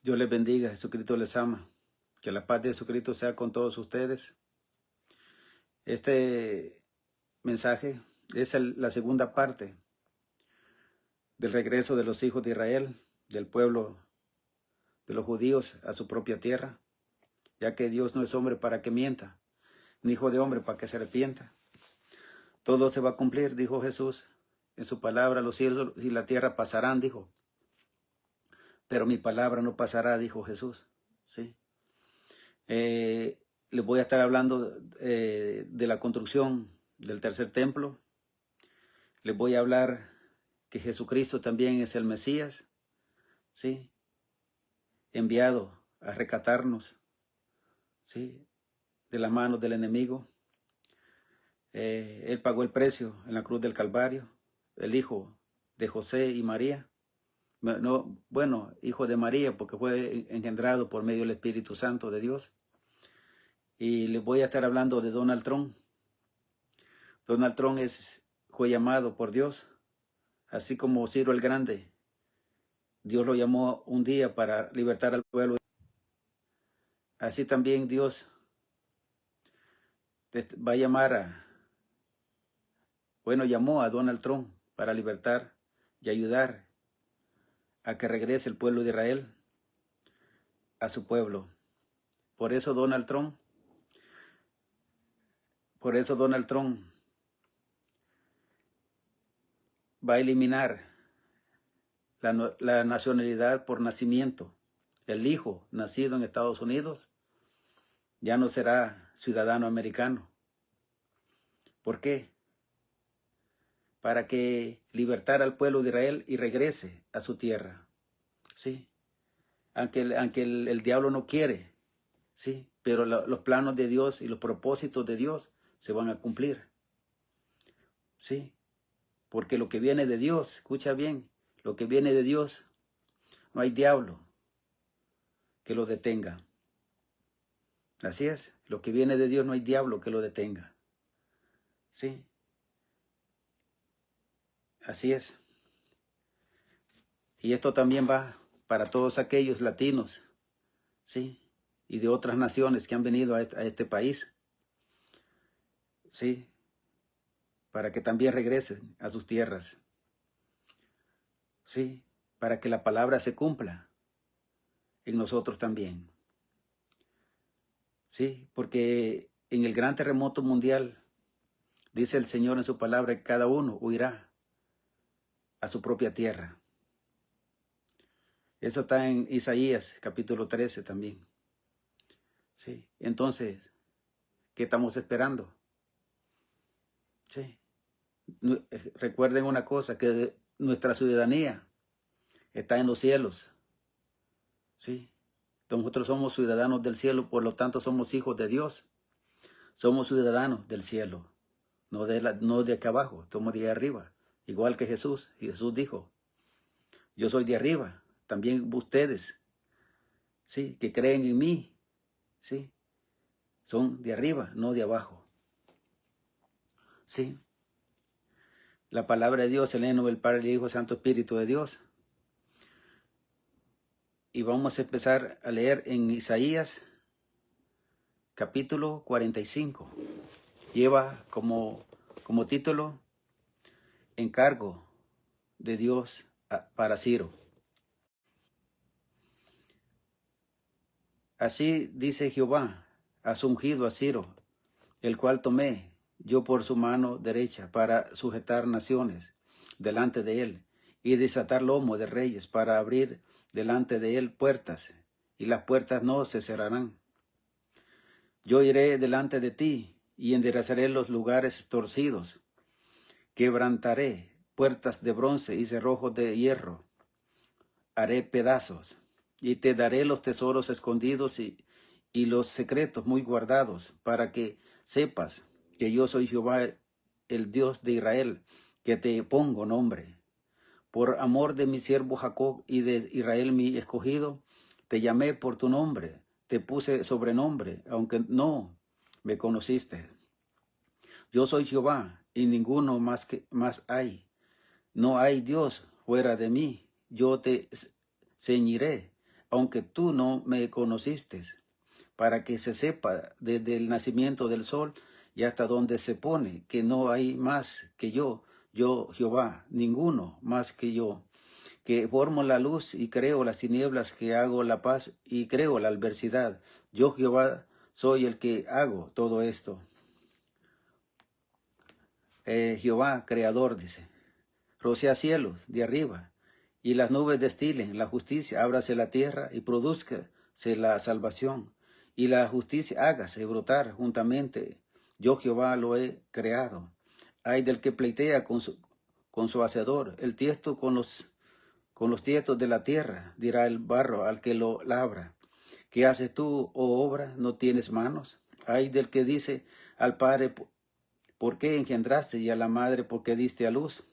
Dios les bendiga, Jesucristo les ama. Que la paz de Jesucristo sea con todos ustedes. Este mensaje es la segunda parte del regreso de los hijos de Israel, del pueblo de los judíos a su propia tierra, ya que Dios no es hombre para que mienta, ni hijo de hombre para que se arrepienta. Todo se va a cumplir, dijo Jesús. En su palabra los cielos y la tierra pasarán, dijo. Pero mi palabra no pasará, dijo Jesús. ¿Sí? Les voy a estar hablando de la construcción del tercer templo. Les voy a hablar que Jesucristo también es el Mesías, ¿sí? Enviado a rescatarnos, ¿sí? De las manos del enemigo. Él pagó el precio en la cruz del Calvario, el hijo de José y María. No, bueno, hijo de María, porque fue engendrado por medio del Espíritu Santo de Dios. Y les voy a estar hablando de Donald Trump. Donald Trump fue llamado por Dios, así como Ciro el Grande. Dios lo llamó un día para libertar al pueblo. Así también Dios va a llamar llamó a Donald Trump para libertar y ayudar a que regrese el pueblo de Israel a su pueblo. Por eso Donald Trump va a eliminar la nacionalidad por nacimiento. El hijo nacido en Estados Unidos ya no será ciudadano americano. ¿Por qué? Para que libertara al pueblo de Israel y regrese a su tierra. ¿Sí? Aunque el diablo no quiere, ¿sí? Pero los planos de Dios y los propósitos de Dios se van a cumplir. ¿Sí? Porque lo que viene de Dios, escucha bien, lo que viene de Dios, no hay diablo que lo detenga. Así es, lo que viene de Dios no hay diablo que lo detenga. ¿Sí? Así es. Y esto también va para todos aquellos latinos, ¿sí? Y de otras naciones que han venido a este país, ¿sí? Para que también regresen a sus tierras, ¿sí? Para que la palabra se cumpla en nosotros también, ¿sí? Porque en el gran terremoto mundial, dice el Señor en su palabra, que cada uno huirá a su propia tierra. Eso está en Isaías capítulo 13 también. ¿Sí? Entonces, ¿qué estamos esperando? ¿Sí? Recuerden una cosa, que nuestra ciudadanía está en los cielos. ¿Sí? Nosotros somos ciudadanos del cielo, por lo tanto somos hijos de Dios. Somos ciudadanos del cielo, no de acá abajo, somos de arriba. Igual que Jesús. Y Jesús dijo, yo soy de arriba, también ustedes, ¿sí? Que creen en mí, ¿sí? Son de arriba, no de abajo. ¿Sí? La palabra de Dios, el nombre del Padre, el Hijo, Santo Espíritu de Dios. Y vamos a empezar a leer en Isaías capítulo 45. Lleva como título encargo de Dios para Ciro. Así dice Jehová, has ungido a Ciro, el cual tomé yo por su mano derecha para sujetar naciones delante de él y desatar lomo de reyes para abrir delante de él puertas, y las puertas no se cerrarán. Yo iré delante de ti y enderezaré los lugares torcidos, quebrantaré puertas de bronce y cerrojos de hierro, haré pedazos y te daré los tesoros escondidos y los secretos muy guardados, para que sepas que yo soy Jehová, el Dios de Israel, que te pongo nombre. Por amor de mi siervo Jacob y de Israel mi escogido, te llamé por tu nombre, te puse sobrenombre, aunque no me conociste. Yo soy Jehová y ninguno más hay. No hay Dios fuera de mí. Yo te ceñiré aunque tú no me conociste, para que se sepa desde el nacimiento del sol y hasta donde se pone, que no hay más que yo Jehová, ninguno más que yo, que formo la luz y creo las tinieblas, que hago la paz y creo la adversidad. Yo Jehová soy el que hago todo esto. Jehová, creador, dice, rocea cielos de arriba, y las nubes destilen la justicia, ábrase la tierra y produzcase la salvación, y la justicia hágase brotar juntamente. Yo Jehová lo he creado. Ay del que pleitea con su hacedor, el tiesto con los tiestos de la tierra, dirá el barro al que lo labra. ¿Qué haces tú, oh obra? ¿No tienes manos? Ay del que dice al padre, ¿por qué engendraste? Y a la madre, ¿por qué diste a luz?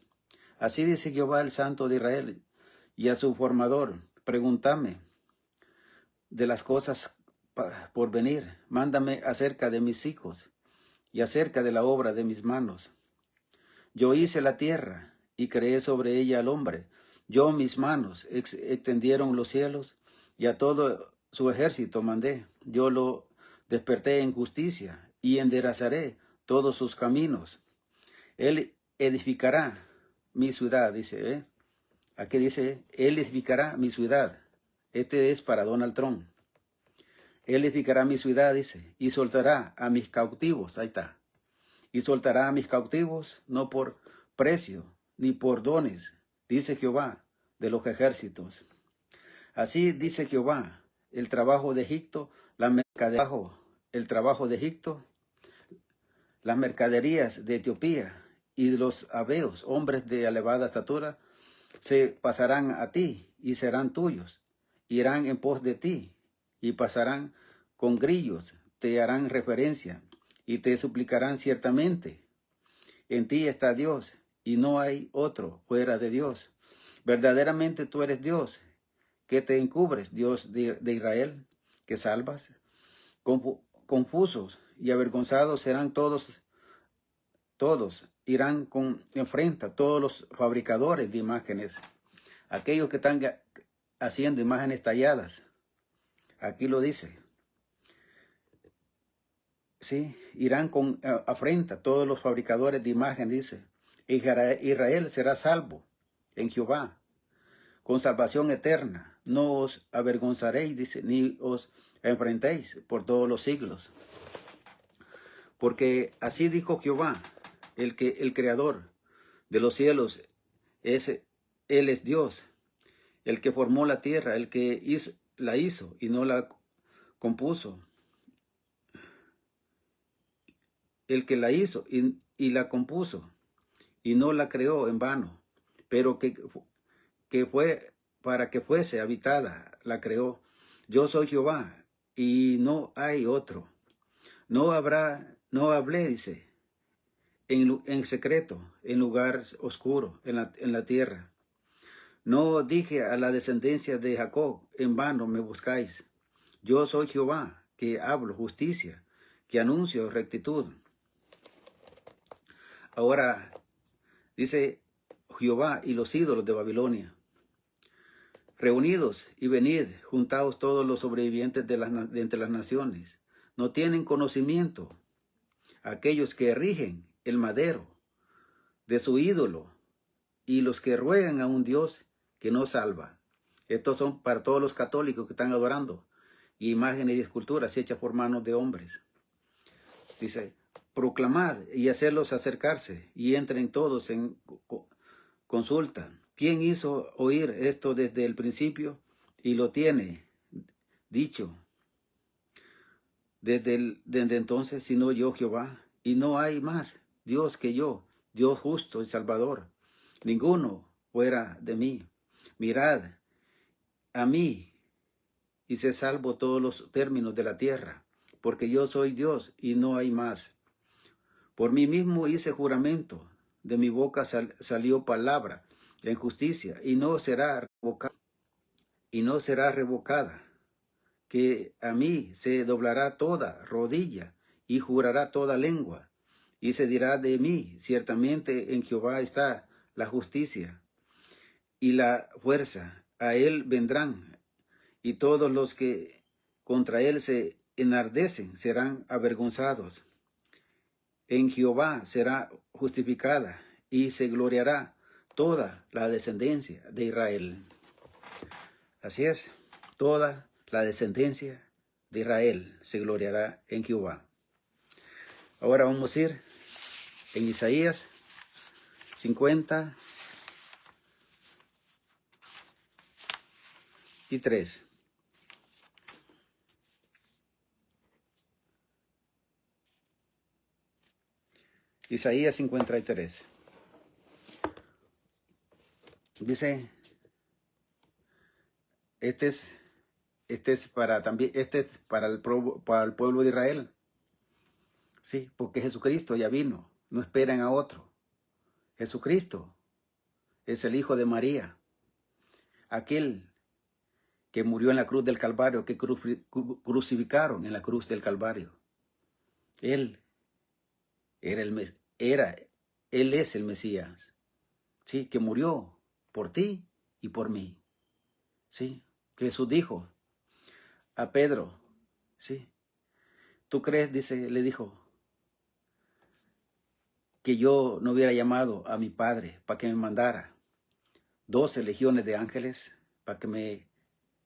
Así dice Jehová, el Santo de Israel, y a su formador: pregúntame de las cosas por venir, mándame acerca de mis hijos y acerca de la obra de mis manos. Yo hice la tierra y creé sobre ella al hombre. Yo mis manos extendieron los cielos y a todo su ejército mandé. Yo lo desperté en justicia y enderezaré todos sus caminos. Él edificará mi ciudad, dice, ¿eh? Aquí dice, él edificará mi ciudad. Este es para Donald Trump. Él edificará mi ciudad, dice, y soltará a mis cautivos. Ahí está. Y soltará a mis cautivos, no por precio, ni por dones, dice Jehová de los ejércitos. Así dice Jehová, el trabajo de Egipto, el trabajo de Egipto, las mercaderías de Etiopía y de los habeos, hombres de elevada estatura, se pasarán a ti y serán tuyos, irán en pos de ti y pasarán con grillos, te harán referencia y te suplicarán ciertamente. En ti está Dios y no hay otro fuera de Dios. Verdaderamente tú eres Dios, que te encubres, Dios de Israel, que salvas. Confusos y avergonzados serán todos irán con enfrenta todos los fabricadores de imágenes, aquellos que están haciendo imágenes talladas. Aquí lo dice. Sí, irán con afrenta todos los fabricadores de imágenes, dice. Israel será salvo en Jehová, con salvación eterna. No os avergonzaréis, dice, ni os enfrentéis por todos los siglos. Porque así dijo Jehová, el creador de los cielos, él es Dios, el que formó la tierra, el que la hizo y no la compuso. El que la hizo y la compuso y no la creó en vano, pero que fue para que fuese habitada, la creó. Yo soy Jehová y no hay otro. No hablé, dice, en secreto, en lugar oscuro, en la tierra. No dije a la descendencia de Jacob, en vano me buscáis. Yo soy Jehová, que hablo justicia, que anuncio rectitud. Ahora dice Jehová y los ídolos de Babilonia: reunidos y venid, juntaos todos los sobrevivientes de entre las naciones. No tienen conocimiento aquellos que rigen el madero de su ídolo y los que ruegan a un Dios que no salva. Estos son para todos los católicos que están adorando imágenes y esculturas hechas por manos de hombres. Dice, proclamad y hacerlos acercarse y entren todos en consulta. ¿Quién hizo oír esto desde el principio y lo tiene dicho desde entonces, sino yo Jehová? Y no hay más Dios que yo, Dios justo y salvador, ninguno fuera de mí. Mirad a mí y se salvo todos los términos de la tierra, porque yo soy Dios y no hay más. Por mí mismo hice juramento, de mi boca salió palabra en justicia, y no será revocada, que a mí se doblará toda rodilla y jurará toda lengua, y se dirá de mí, ciertamente en Jehová está la justicia y la fuerza, a él vendrán y todos los que contra él se enardecen serán avergonzados. En Jehová será justificada y se gloriará toda la descendencia de Israel. Así es, toda la descendencia de Israel se gloriará en Jehová. Ahora vamos a ir en Isaías 53. Isaías 53. Dice, este es para el pueblo de Israel. Sí, porque Jesucristo ya vino, no esperan a otro. Jesucristo es el Hijo de María, aquel que murió en la cruz del Calvario, que crucificaron en la cruz del Calvario. Él es el Mesías, sí, que murió por ti y por mí. Sí, Jesús dijo a Pedro, sí, ¿tú crees? Le dijo, que yo no hubiera llamado a mi Padre para que me mandara 12 legiones de ángeles para que me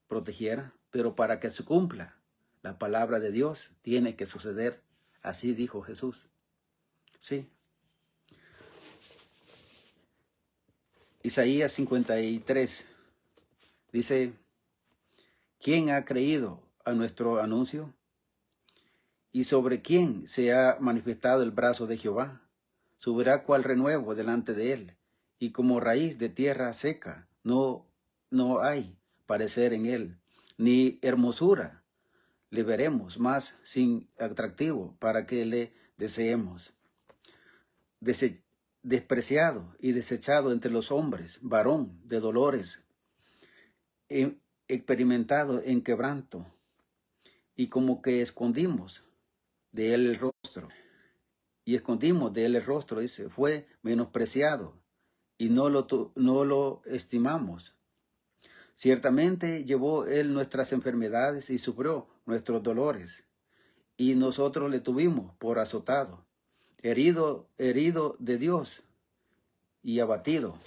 protegiera, pero para que se cumpla la palabra de Dios tiene que suceder. Así dijo Jesús. Sí. Isaías 53 dice, ¿quién ha creído a nuestro anuncio? ¿Y sobre quién se ha manifestado el brazo de Jehová? Subirá cual renuevo delante de él, y como raíz de tierra seca, no hay parecer en él, ni hermosura le veremos, más sin atractivo para que le deseemos. Despreciado y desechado entre los hombres, varón de dolores, experimentado en quebranto, y como que escondimos de él el rostro. Y escondimos de él el rostro, dice, fue menospreciado y no lo estimamos. Ciertamente llevó él nuestras enfermedades y sufrió nuestros dolores, y nosotros le tuvimos por azotado, herido de Dios y abatido.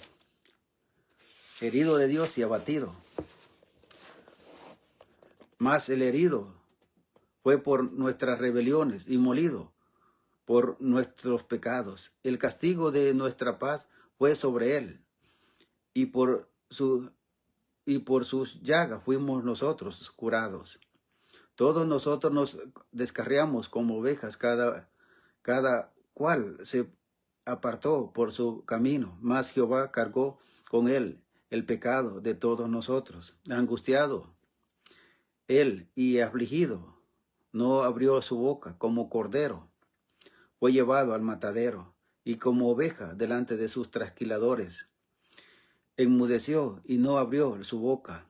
Herido de Dios y abatido. Mas el herido fue por nuestras rebeliones y molido por nuestros pecados. El castigo de nuestra paz fue sobre él, y por sus llagas fuimos nosotros curados. Todos nosotros nos descarriamos como ovejas, cada cual se apartó por su camino, mas Jehová cargó con él el pecado de todos nosotros. Angustiado él y afligido, no abrió su boca. Como cordero fue llevado al matadero, y como oveja delante de sus trasquiladores. Enmudeció y no abrió su boca.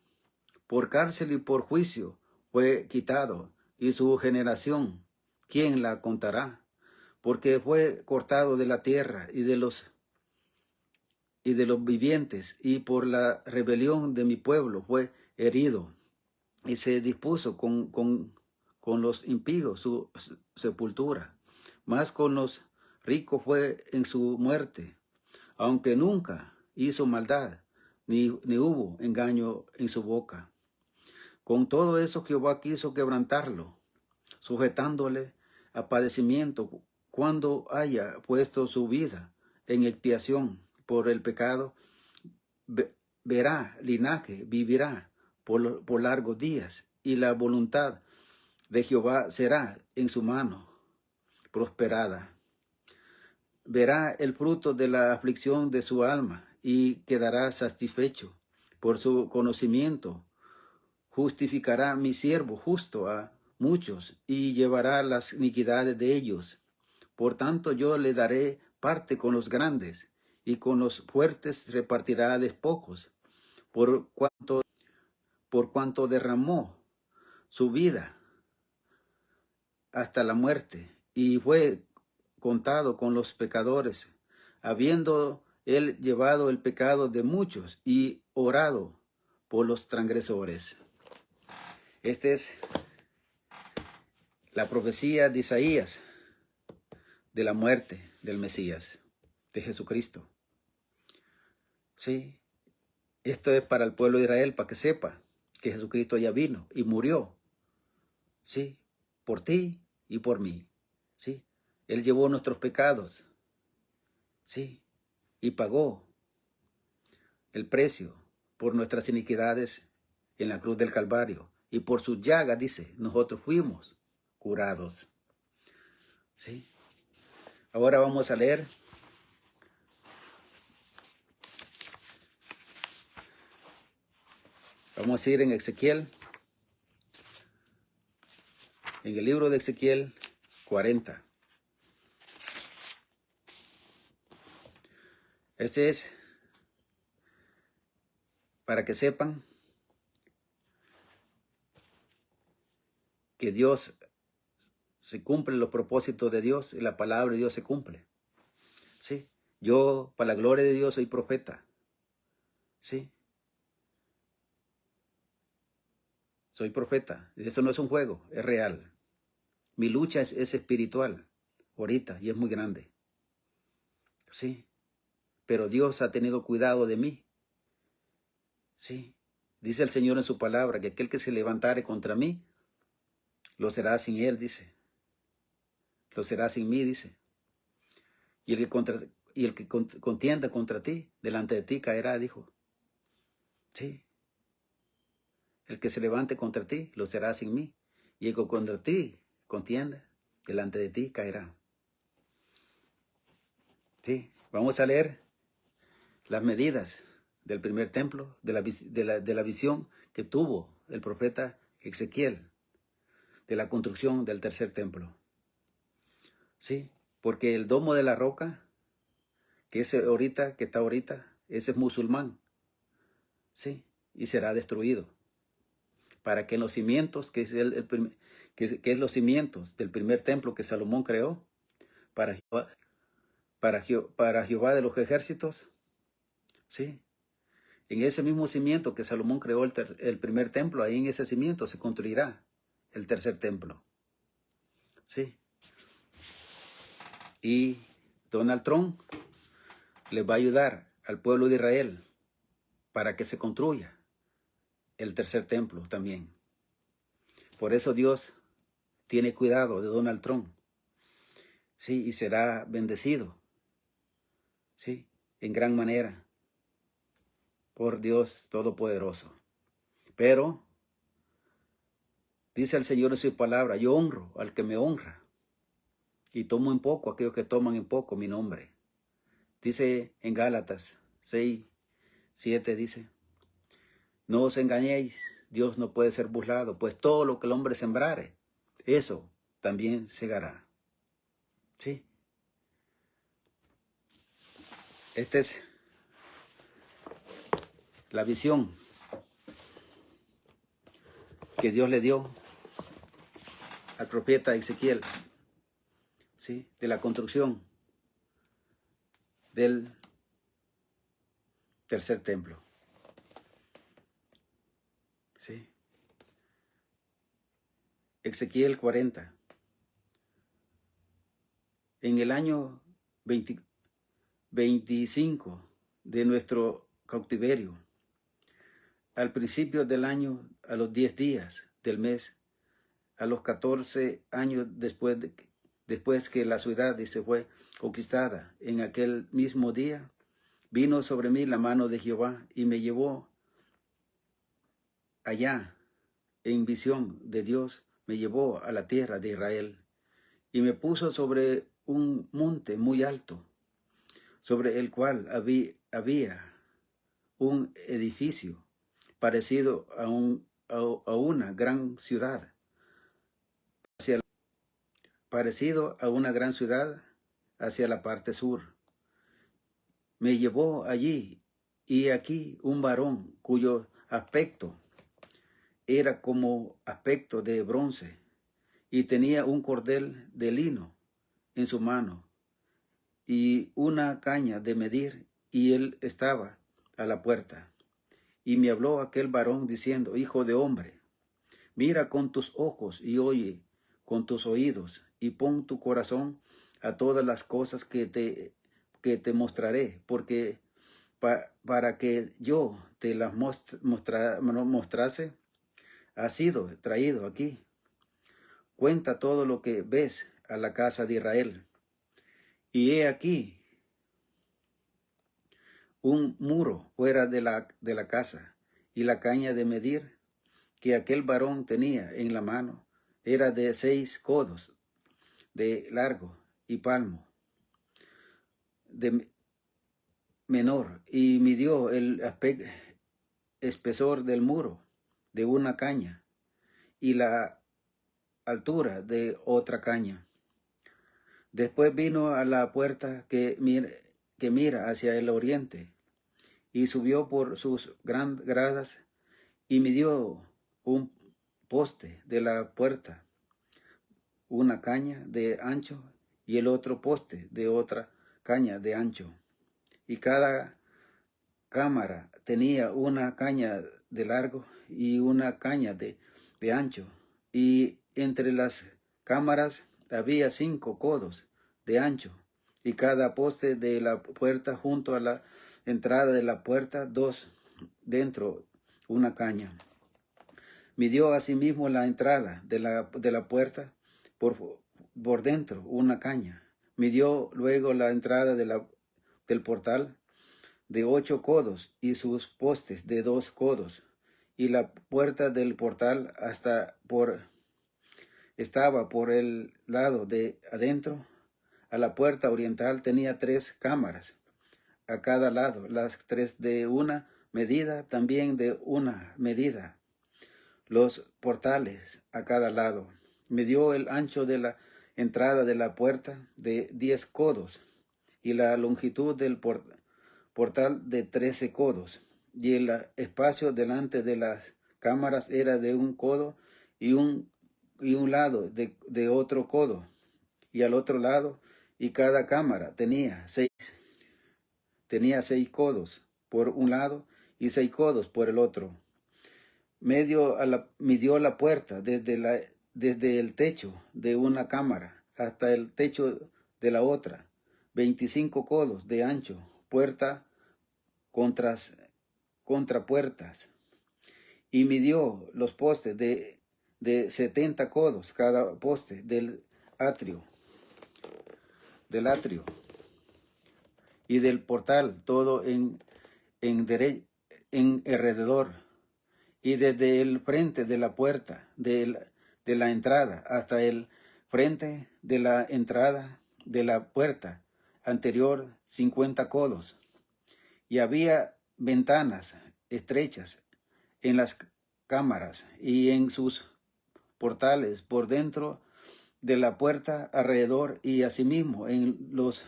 Por cárcel y por juicio fue quitado, y su generación, ¿quién la contará? Porque fue cortado de la tierra y de los vivientes, y por la rebelión de mi pueblo fue herido, y se dispuso con los impíos su sepultura. Mas con los ricos fue en su muerte, aunque nunca hizo maldad, ni hubo engaño en su boca. Con todo eso Jehová quiso quebrantarlo, sujetándole a padecimiento, cuando haya puesto su vida en expiación por el pecado. Verá linaje, vivirá por largos días, y la voluntad de Jehová será en su mano prosperada. Verá el fruto de la aflicción de su alma, y quedará satisfecho por su conocimiento. Justificará mi siervo justo a muchos, y llevará las iniquidades de ellos. Por tanto yo le daré parte con los grandes, y con los fuertes repartirá despojos, por cuanto derramó su vida hasta la muerte, y fue contado con los pecadores, habiendo él llevado el pecado de muchos y orado por los transgresores. Esta es la profecía de Isaías de la muerte del Mesías, de Jesucristo. Sí, esto es para el pueblo de Israel, para que sepa que Jesucristo ya vino y murió. Sí, por ti y por mí. Sí, Él llevó nuestros pecados. Sí, y pagó el precio por nuestras iniquidades en la cruz del Calvario. Y por sus llagas, dice, nosotros fuimos curados. ¿Sí? Ahora vamos a leer vamos a ir en Ezequiel, en el libro de Ezequiel 40. Este es para que sepan que Dios se cumple los propósitos de Dios y la palabra de Dios se cumple. ¿Sí? Yo, para la gloria de Dios, soy profeta. ¿Sí? Soy profeta. Eso no es un juego, es real. Mi lucha es espiritual ahorita y es muy grande. Sí. Pero Dios ha tenido cuidado de mí. Sí. Dice el Señor en su palabra que aquel que se levantare contra mí, lo será sin él, dice. Lo será sin mí, dice. Y el que contienda contra ti, delante de ti caerá, dijo. Sí. El que se levante contra ti, lo será sin mí. Y el que contra ti contienda, delante de ti caerá. Sí. Vamos a leer las medidas del primer templo, de la visión que tuvo el profeta Ezequiel, de la construcción del tercer templo. Sí, porque el domo de la roca, que está ahorita, ese es musulmán. Sí, y será destruido. Para que en los cimientos, que es los cimientos del primer templo que Salomón creó, para Jehová de los ejércitos, sí, en ese mismo cimiento que Salomón creó el primer templo, ahí en ese cimiento se construirá el tercer templo. Sí. Y Donald Trump les va a ayudar al pueblo de Israel para que se construya el tercer templo también. Por eso Dios tiene cuidado de Donald Trump. Sí, y será bendecido. Sí, en gran manera. Por Dios Todopoderoso. Pero, dice el Señor en su palabra, yo honro al que me honra. Y tomo en poco a aquellos que toman en poco mi nombre. Dice en Gálatas 6:7, dice, no os engañéis, Dios no puede ser burlado, pues todo lo que el hombre sembrare, eso también segará. ¿Sí? Esta es la visión que Dios le dio al profeta Ezequiel, ¿sí? De la construcción del tercer templo. ¿Sí? Ezequiel 40. En el año 25 de nuestro cautiverio, al principio del año, a los 10 días del mes, a los 14 años después que la ciudad se fue conquistada, en aquel mismo día, vino sobre mí la mano de Jehová y me llevó allá en visión de Dios, me llevó a la tierra de Israel y me puso sobre un monte muy alto, sobre el cual había un edificio parecido a una gran ciudad, hacia la parte sur. Me llevó allí, y aquí un varón cuyo aspecto era como aspecto de bronce, y tenía un cordel de lino en su mano, y una caña de medir, y él estaba a la puerta. Y me habló aquel varón diciendo, hijo de hombre, Mira con tus ojos y oye con tus oídos, y pon tu corazón a todas las cosas que te mostraré, porque para que yo te las mostrase, has sido traído aquí. Cuenta todo lo que ves a la casa de Israel. Y he aquí un muro fuera de la casa, y la caña de medir que aquel varón tenía en la mano era de 6 codos de largo y palmo de menor, y midió el espesor del muro de una caña y la altura de otra caña. Después vino a la puerta que mira hacia el oriente, y subió por sus gradas y midió un poste de la puerta, una caña de ancho, y el otro poste de otra caña de ancho. Y cada cámara tenía una caña de largo y una caña de ancho. Y entre las cámaras había 5 codos de ancho. Y cada poste de la puerta junto a la entrada de la puerta, 2 dentro una caña. Midió asimismo la entrada de la puerta por dentro una caña. Midió luego la entrada del portal de 8 codos y sus postes de 2 codos. Y la puerta del portal estaba por el lado de adentro. A la puerta oriental tenía 3 cámaras a cada lado, las 3 de una medida, también de una medida. Los portales a cada lado. Midió el ancho de la entrada de la puerta de 10 codos y la longitud del portal de 13 codos. Y el espacio delante de las cámaras era de 1 codo y un lado de otro codo y al otro lado, y cada cámara tenía 6 codos por un lado y 6 codos por el otro. Midió la puerta desde el techo de una cámara hasta el techo de la otra, 25 codos de ancho, puerta contra puertas. Y midió los postes de 70 codos cada poste del atrio y del portal, todo en alrededor. Y desde el frente de la puerta de la entrada hasta el frente de la entrada de la puerta anterior, 50 codos. Y había ventanas estrechas en las cámaras y en sus portales por dentro de la puerta alrededor, y asimismo en los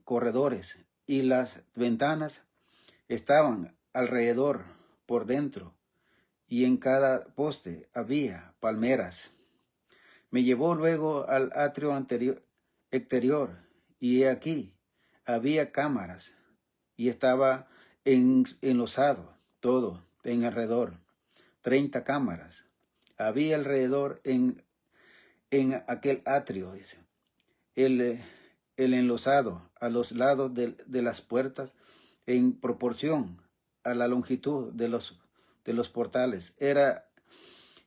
corredores, y las ventanas estaban alrededor por dentro, y en cada poste había palmeras. Me llevó luego al atrio exterior, y he aquí había cámaras, y estaba enlosado todo en alrededor. 30 cámaras había alrededor en aquel atrio, dice. El enlosado a los lados de las puertas en proporción a la longitud de los portales. Era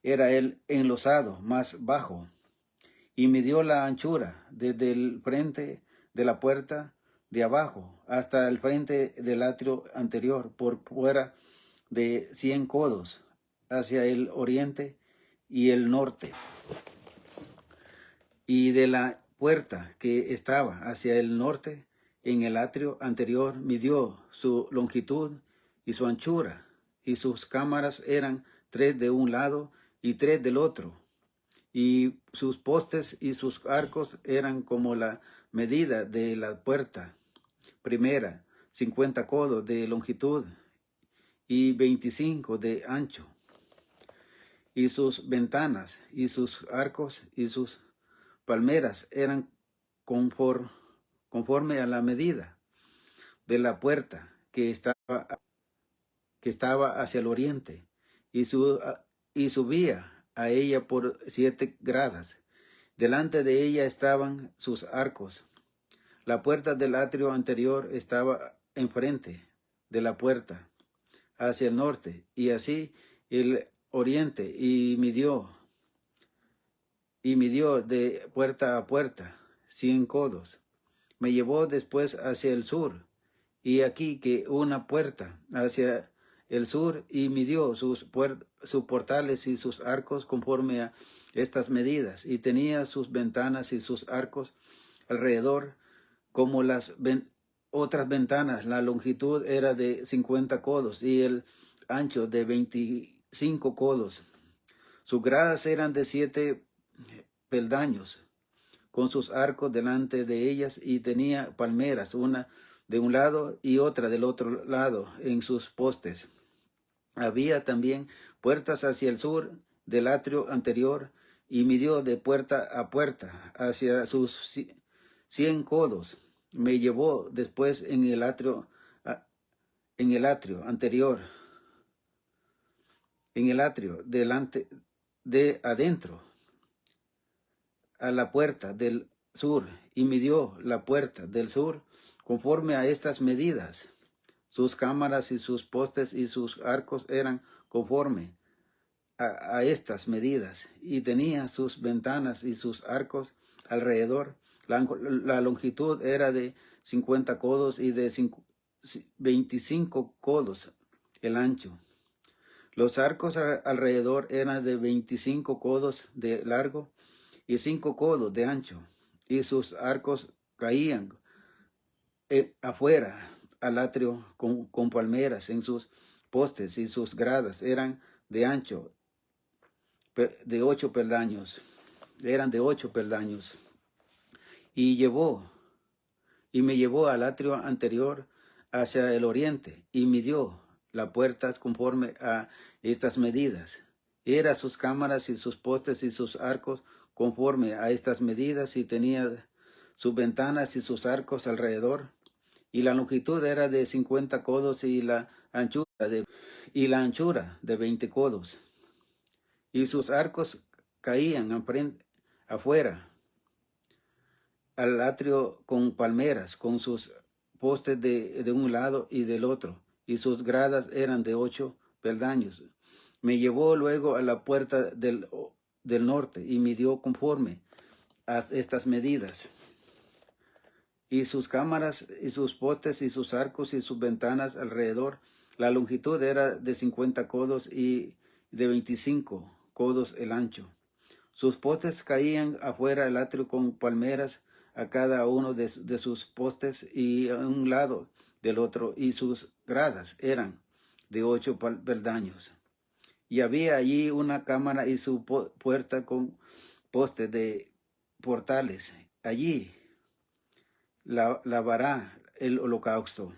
el enlosado más bajo, y midió la anchura desde el frente de la puerta de abajo hasta el frente del atrio anterior, por fuera de 100 codos hacia el oriente y el norte. Y de la puerta que estaba hacia el norte en el atrio anterior midió su longitud y su anchura, y sus cámaras eran 3 de un lado y 3 del otro, y sus postes y sus arcos eran como la medida de la puerta primera, 50 codos de longitud y 25 de ancho. Y sus ventanas y sus arcos y sus palmeras eran conforme a la medida de la puerta que estaba hacia el oriente, y su y subía a ella por 7 gradas. Delante de ella estaban sus arcos. La puerta del atrio anterior estaba enfrente de la puerta, hacia el norte, y así el oriente, y midió de puerta a puerta 100 codos. Me llevó después hacia el sur, y aquí que una puerta hacia el sur, y midió sus portales y sus arcos conforme a estas medidas, y tenía sus ventanas y sus arcos alrededor como las otras ventanas. La longitud era de 50 codos y el ancho de 25 codos. Sus gradas eran de 7 peldaños, con sus arcos delante de ellas, y tenía palmeras, una de un lado y otra del otro lado, en sus postes. Había también puertas hacia el sur del atrio anterior, y midió de puerta a puerta hacia sus 100 codos. Me llevó después en el atrio anterior, en el atrio delante de adentro, a la puerta del sur, y midió la puerta del sur conforme a estas medidas. Sus cámaras y sus postes y sus arcos eran conforme a estas medidas, y tenía sus ventanas y sus arcos alrededor. La longitud era de 50 codos y de 25 codos el ancho. Los arcos alrededor eran de 25 codos de largo y 5 codos de ancho, y sus arcos caían afuera al atrio con palmeras en sus postes, y sus gradas eran de ancho de 8 peldaños, eran de 8 peldaños. Y me llevó al atrio anterior hacia el oriente, y midió las puertas conforme a estas medidas. Eran sus cámaras y sus postes y sus arcos conforme a estas medidas, y tenía sus ventanas y sus arcos alrededor. Y la longitud era de 50 codos y la anchura de 20 codos. Y sus arcos caían afuera al atrio con palmeras, con sus postes de un lado y del otro, y sus gradas eran de 8 peldaños. Me llevó luego a la puerta del norte, y midió conforme a estas medidas. Y sus cámaras y sus postes y sus arcos y sus ventanas alrededor, la longitud era de 50 codos y de 25 codos el ancho. Sus postes caían afuera del atrio con palmeras a cada uno de sus postes y a un lado del otro, y sus gradas eran de 8 peldaños. Y había allí una cámara y su puerta con postes de portales. Allí lavará el holocausto.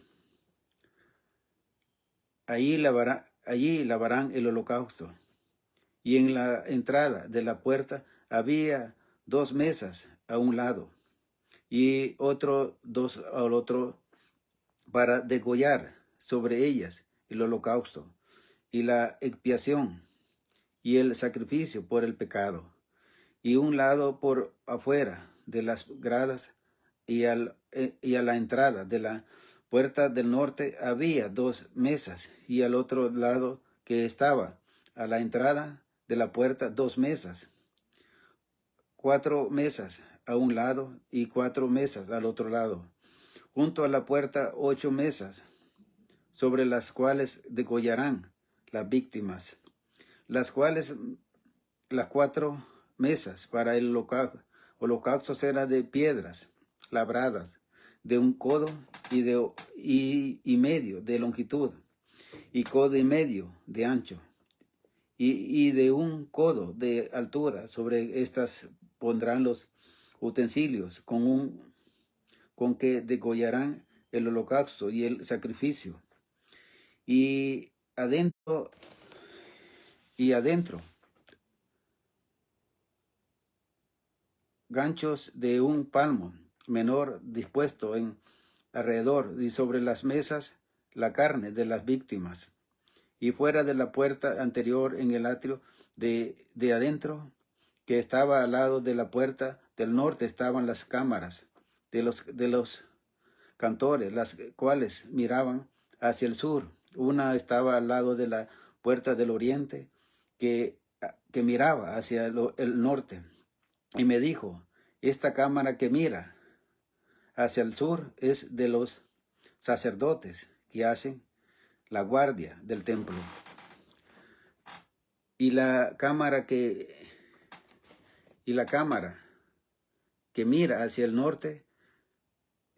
Allí lavarán el holocausto. Y en la entrada de la puerta había 2 mesas a un lado, y 2 al otro, para degollar sobre ellas el holocausto y la expiación y el sacrificio por el pecado. Y un lado por afuera de las gradas, y a la entrada de la puerta del norte había 2 mesas, y al otro lado que estaba a la entrada de la puerta 2 mesas, 4 mesas a un lado y 4 mesas al otro lado. Junto a la puerta 8 mesas, sobre las cuales degollarán las víctimas, las 4 mesas para el holocausto eran de piedras labradas, de 1 codo y medio de longitud, y codo y medio de ancho, y de 1 codo de altura. Sobre estas pondrán los utensilios con que degollarán el holocausto y el sacrificio. Y adentro, ganchos de 1 palmo menor dispuesto en alrededor, y sobre las mesas la carne de las víctimas, Y fuera de la puerta anterior en el atrio de adentro, que estaba al lado de la puerta del norte, estaban las cámaras de los cantores, las cuales miraban hacia el sur. Una estaba al lado de la puerta del oriente, que miraba hacia el norte. Y me dijo, esta cámara que mira hacia el sur es de los sacerdotes que hacen la guardia del templo. Y la cámara que mira hacia el norte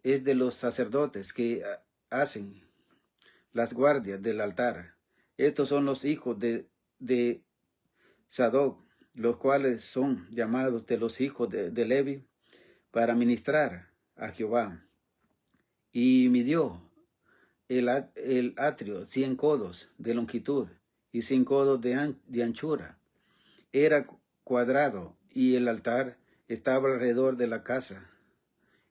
es de los sacerdotes que hacen las guardias del altar. Estos son los hijos de Sadoc, los cuales son llamados de los hijos de Levi para ministrar a Jehová. Y midió el atrio 100 codos de longitud y 100 codos de anchura. Era cuadrado y el altar estaba alrededor de la casa.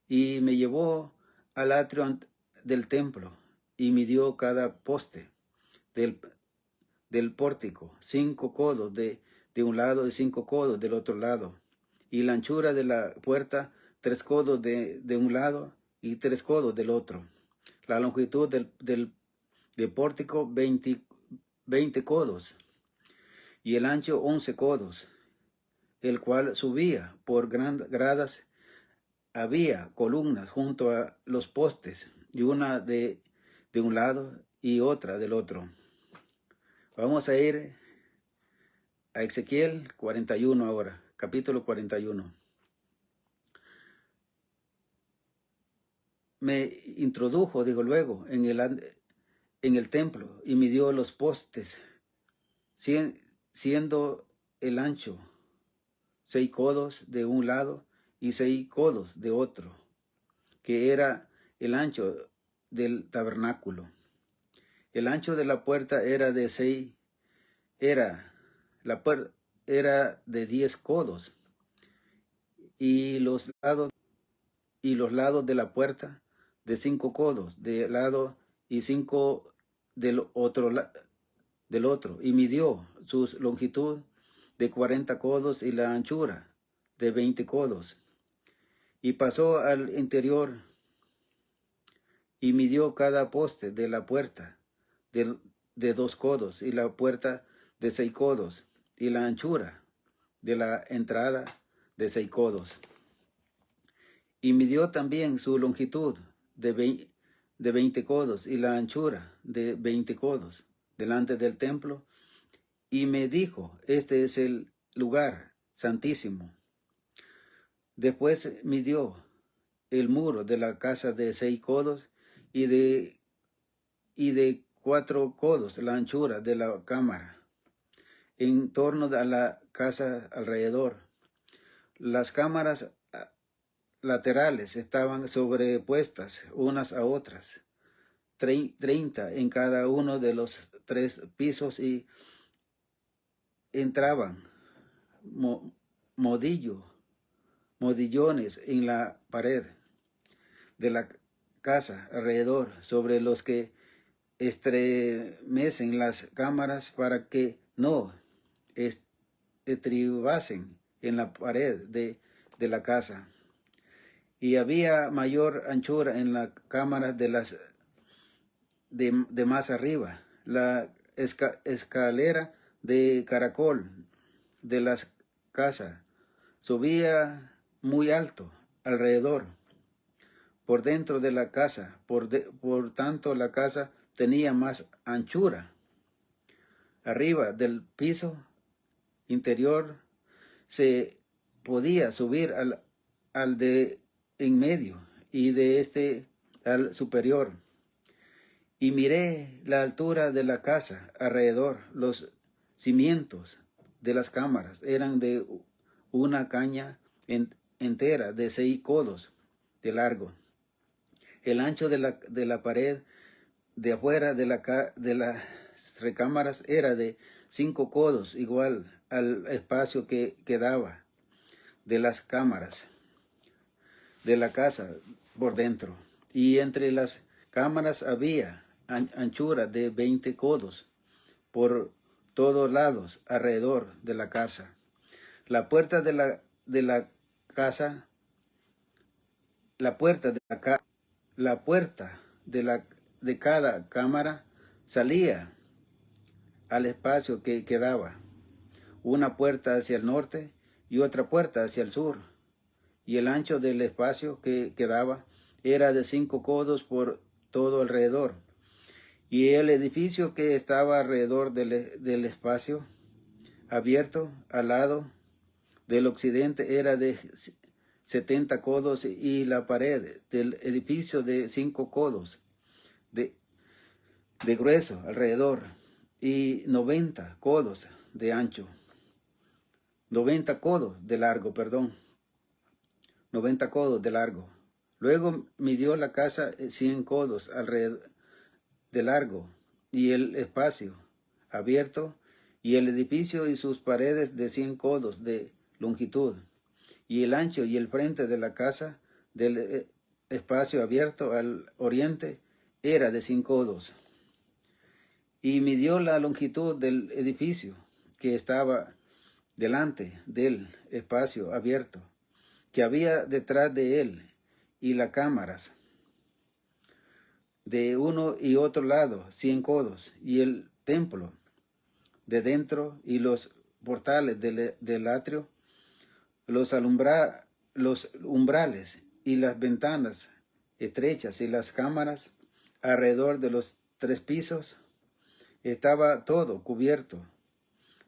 Y me llevó al atrio del templo y midió cada poste del pórtico, 5 codos de un lado y 5 codos del otro lado. Y la anchura de la puerta, 3 codos de un lado y 3 codos del otro. La longitud del pórtico, 20 codos. Y el ancho, 11 codos, el cual subía por gradas. Había columnas junto a los postes, y una de un lado y otra del otro. Vamos a ir a Ezequiel 41 ahora, capítulo 41. Me introdujo, digo luego, en el templo y midió los postes, siendo el ancho 6 codos de un lado y 6 codos de otro, que era el ancho del tabernáculo. El ancho de la puerta era de 10 codos, y los lados de la puerta de 5 codos de lado y 5 del otro, y midió su longitud de 40 codos y la anchura de 20 codos. Y pasó al interior y midió cada poste de la puerta de 2 codos y la puerta de 6 codos y la anchura de la entrada de 6 codos. Y midió también su longitud de 20 codos y la anchura de 20 codos delante del templo. Y me dijo, este es el lugar santísimo. Después midió el muro de la casa de 6 codos y de 4 codos la anchura de la cámara en torno a la casa alrededor. Las cámaras laterales estaban sobrepuestas unas a otras, 30 en cada uno de los 3 pisos, y entraban modillones en la pared de la casa alrededor, sobre los que estremecen las cámaras para que no estribasen en la pared de la casa. Y había mayor anchura en la cámara de más arriba. La escalera de caracol de las casas subía muy alto alrededor, por dentro de la casa. Por tanto, la casa tenía más anchura. Arriba del piso interior se podía subir al de en medio, y de este al superior. Y miré la altura de la casa alrededor. Los cimientos de las cámaras eran de una caña entera de 6 codos de largo. El ancho de la pared de afuera de las recámaras era de 5 codos, igual al espacio que quedaba de las cámaras de la casa por dentro. Y entre las cámaras había anchura de 20 codos por todos lados alrededor de la casa. La puerta de la casa, la puerta de cada cámara salía al espacio que quedaba, una puerta hacia el norte y otra puerta hacia el sur, y el ancho del espacio que quedaba era de 5 codos por todo alrededor. Y el edificio que estaba alrededor del espacio abierto al lado del occidente era de 70 codos y la pared del edificio de 5 codos de grueso alrededor y 90 codos de ancho, 90 codos de largo, perdón, 90 codos de largo. Luego midió la casa 100 codos alrededor de largo y el espacio abierto y el edificio y sus paredes de 100 codos de longitud y el ancho y el frente de la casa del espacio abierto al oriente era de 100 codos. Y midió la longitud del edificio que estaba delante del espacio abierto que había detrás de él y las cámaras de uno y otro lado 100 codos y el templo de dentro y los portales del atrio, los umbrales y las ventanas estrechas y las cámaras alrededor de los 3 pisos. Estaba todo cubierto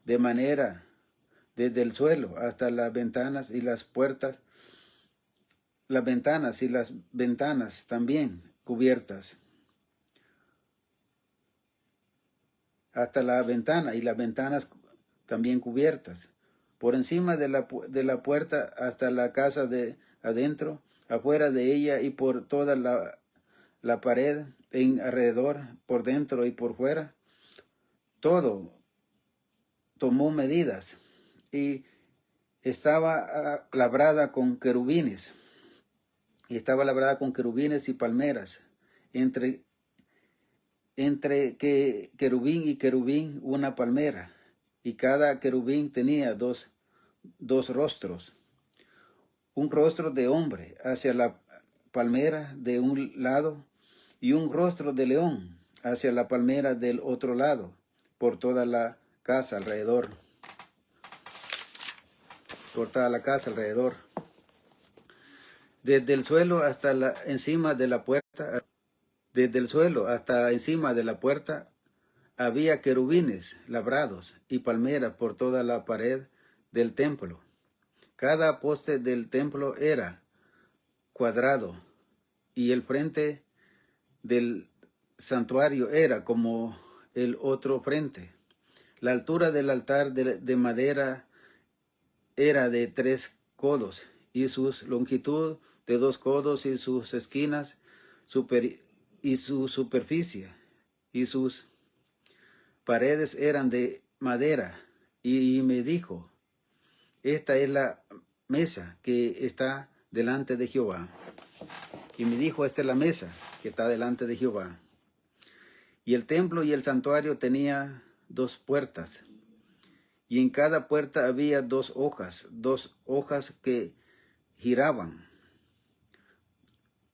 de manera desde el suelo hasta las ventanas y las puertas, las ventanas también cubiertas, hasta la ventana y las ventanas también cubiertas, por encima de la puerta hasta la casa de adentro, afuera de ella y por toda la pared en alrededor, por dentro y por fuera. Todo tomó medidas y estaba labrada con querubines. Y estaba labrada con querubines y palmeras, entre querubín y querubín una palmera, y cada querubín tenía dos rostros, un rostro de hombre hacia la palmera de un lado y un rostro de león hacia la palmera del otro lado, por toda la casa alrededor. Por toda la casa alrededor. Desde el suelo hasta encima de la puerta, desde el suelo hasta encima de la puerta, había querubines labrados y palmeras por toda la pared del templo. Cada poste del templo era cuadrado y el frente del santuario era como el otro frente. La altura del altar de madera era de 3 codos y su longitud de 2 codos y sus esquinas y su superficie y sus paredes eran de madera. Y me dijo, esta es la mesa que está delante de Jehová. Y me dijo, esta es la mesa que está delante de Jehová. Y el templo y el santuario tenía 2 puertas. Y en cada puerta había 2 hojas que giraban.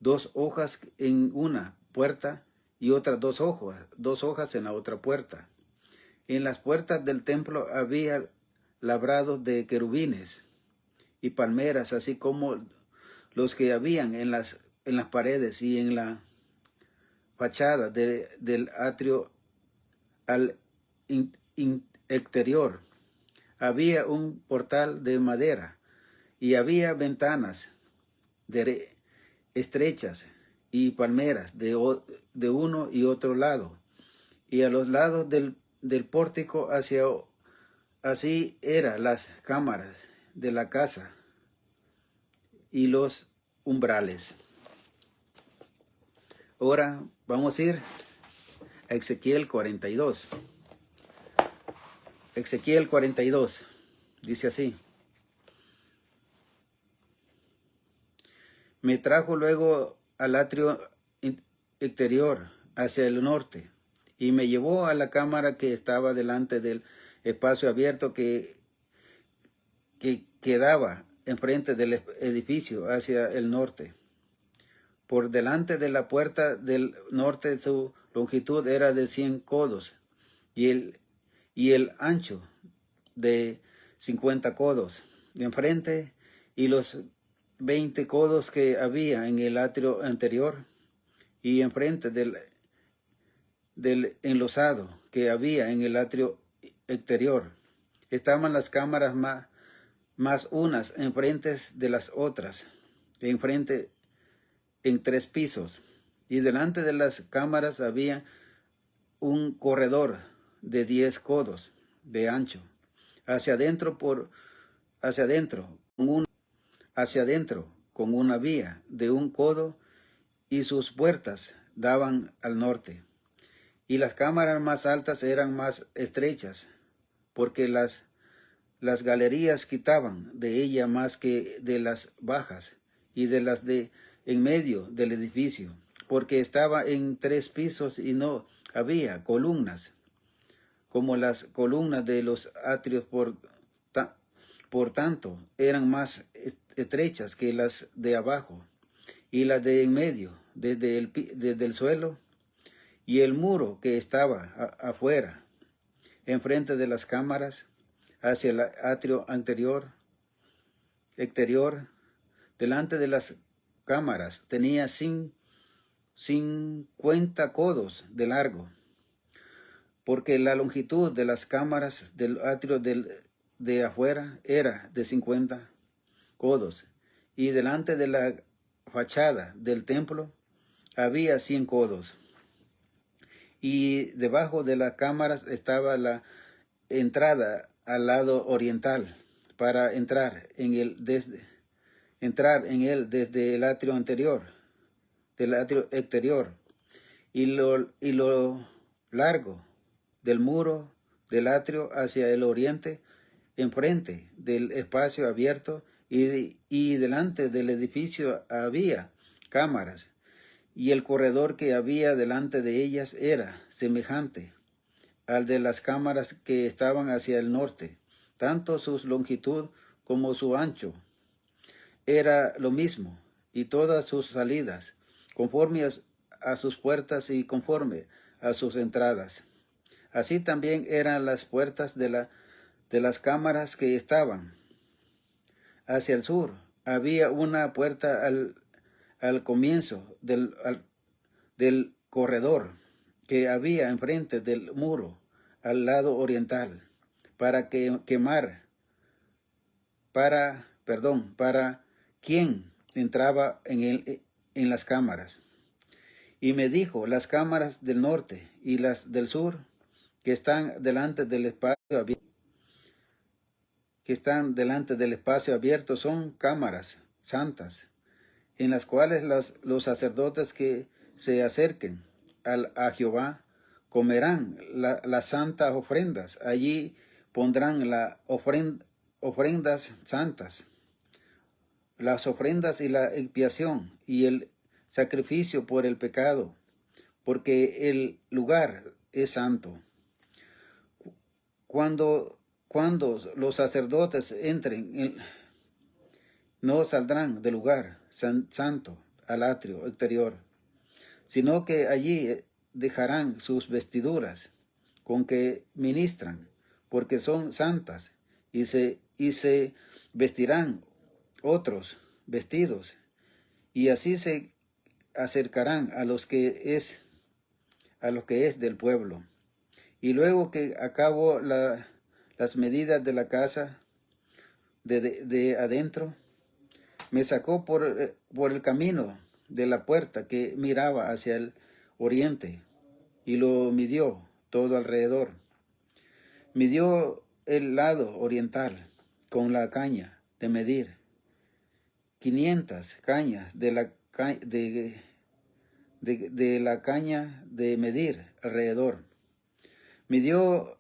2 hojas en una puerta y otras 2 hojas en la otra puerta. En las puertas del templo había labrados de querubines y palmeras, así como los que habían en las paredes y en la fachada del atrio al exterior. Había un portal de madera y había ventanas estrechas y palmeras de uno y otro lado. Y a los lados del pórtico así eran las cámaras de la casa y los umbrales. Ahora vamos a ir a Ezequiel 42. Ezequiel 42 dice así. Me trajo luego al atrio exterior hacia el norte Y me llevó a la cámara que estaba delante del espacio abierto que quedaba enfrente del edificio hacia el norte. Por delante de la puerta del norte su longitud era de 100 codos y el ancho de 50 codos de enfrente, y los 20 codos que había en el atrio anterior, y enfrente del enlosado que había en el atrio exterior. Estaban las cámaras más unas enfrente de las otras, enfrente en 3 pisos, y delante de las cámaras había un corredor de 10 codos de ancho, hacia adentro con una vía de 1 codo, y sus puertas daban al norte. Y las cámaras más altas eran más estrechas, porque las galerías quitaban de ella más que de las bajas y de las de en medio del edificio, porque estaba en 3 pisos y no había columnas, como las columnas de los atrios. Por tanto, eran más estrechas que las de abajo, y las de en medio, desde el suelo, y el muro que estaba afuera, enfrente de las cámaras, hacia el atrio exterior, delante de las cámaras, tenía 50 codos de largo, porque la longitud de las cámaras del atrio de afuera era de 50 codos, y delante de la fachada del templo había 100 codos. Y debajo de las cámaras estaba la entrada al lado oriental, para entrar en él desde el atrio anterior, del atrio exterior, y lo largo del muro del atrio hacia el oriente, enfrente del espacio abierto, y delante del edificio había cámaras, y el corredor que había delante de ellas era semejante al de las cámaras que estaban hacia el norte. Tanto su longitud como su ancho era lo mismo, y todas sus salidas, conforme a sus puertas y conforme a sus entradas. Así también eran las puertas de las cámaras que estaban hacia el sur. Había una puerta al comienzo del corredor que había enfrente del muro, al lado oriental, para quien entraba en las cámaras. Y me dijo: las cámaras del norte y las del sur, que están delante del espacio abierto, son cámaras santas, en las cuales los sacerdotes que se acerquen a Jehová comerán las santas ofrendas. Allí pondrán las ofrendas santas, las ofrendas y la expiación y el sacrificio por el pecado, porque el lugar es santo. Cuando los sacerdotes entren, no saldrán del lugar santo al atrio exterior, sino que allí dejarán sus vestiduras con que ministran, porque son santas, y se vestirán otros vestidos, y así se acercarán a los que es del pueblo. Y luego que acabo las medidas de la casa de adentro, me sacó por el camino de la puerta que miraba hacia el oriente, y lo midió todo alrededor. Midió el lado oriental con la caña de medir, 500 cañas de la caña de medir alrededor. Midió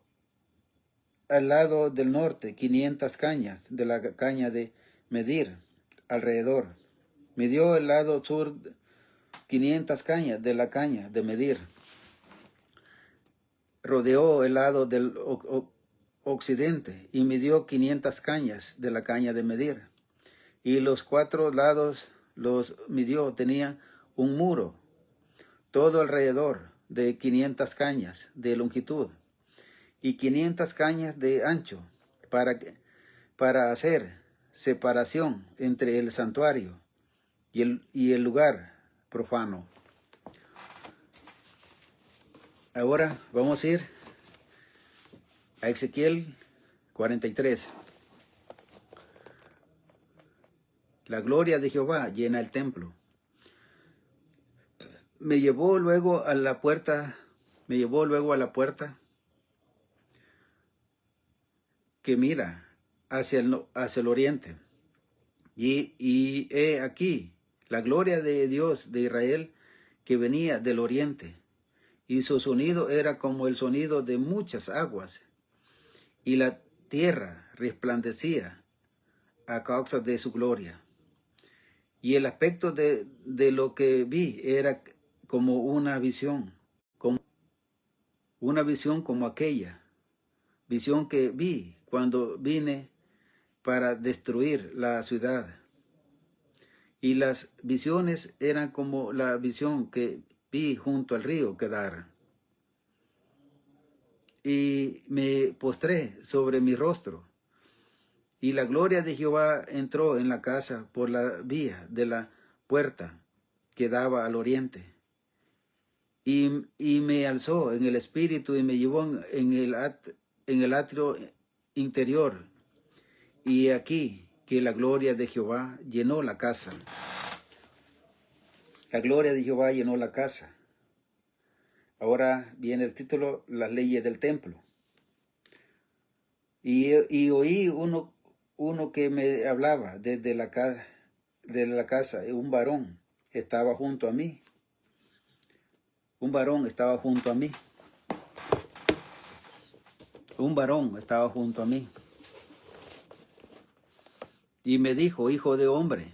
al lado del norte 500 cañas de la caña de medir alrededor. Midió el lado sur 500 cañas de la caña de medir. rodeó el lado del occidente y midió 500 cañas de la caña de medir. Y los 4 lados los midió, tenía un muro todo alrededor de 500 cañas de longitud y 500 cañas de ancho para hacer separación entre el santuario y el lugar profano. Ahora vamos a ir a Ezequiel 43. La gloria de Jehová llena el templo. Me llevó luego a la puerta que mira hacia el oriente. Y he aquí la gloria de Dios de Israel que venía del oriente. Y su sonido era como el sonido de muchas aguas. Y la tierra resplandecía a causa de su gloria. Y el aspecto de lo que vi era como una visión como aquella visión que vi cuando vine para destruir la ciudad. Y las visiones eran como la visión que vi junto al río Quedar. Y me postré sobre mi rostro. Y la gloria de Jehová entró en la casa por la vía de la puerta que daba al oriente. Y me alzó en el espíritu y me llevó en el atrio interior. Y aquí que la gloria de Jehová llenó la casa. La gloria de Jehová llenó la casa. Ahora viene el título, las leyes del templo. Y oí uno que me hablaba desde la casa, un varón estaba junto a mí. Un varón estaba junto a mí. Un varón estaba junto a mí. Y me dijo, hijo de hombre,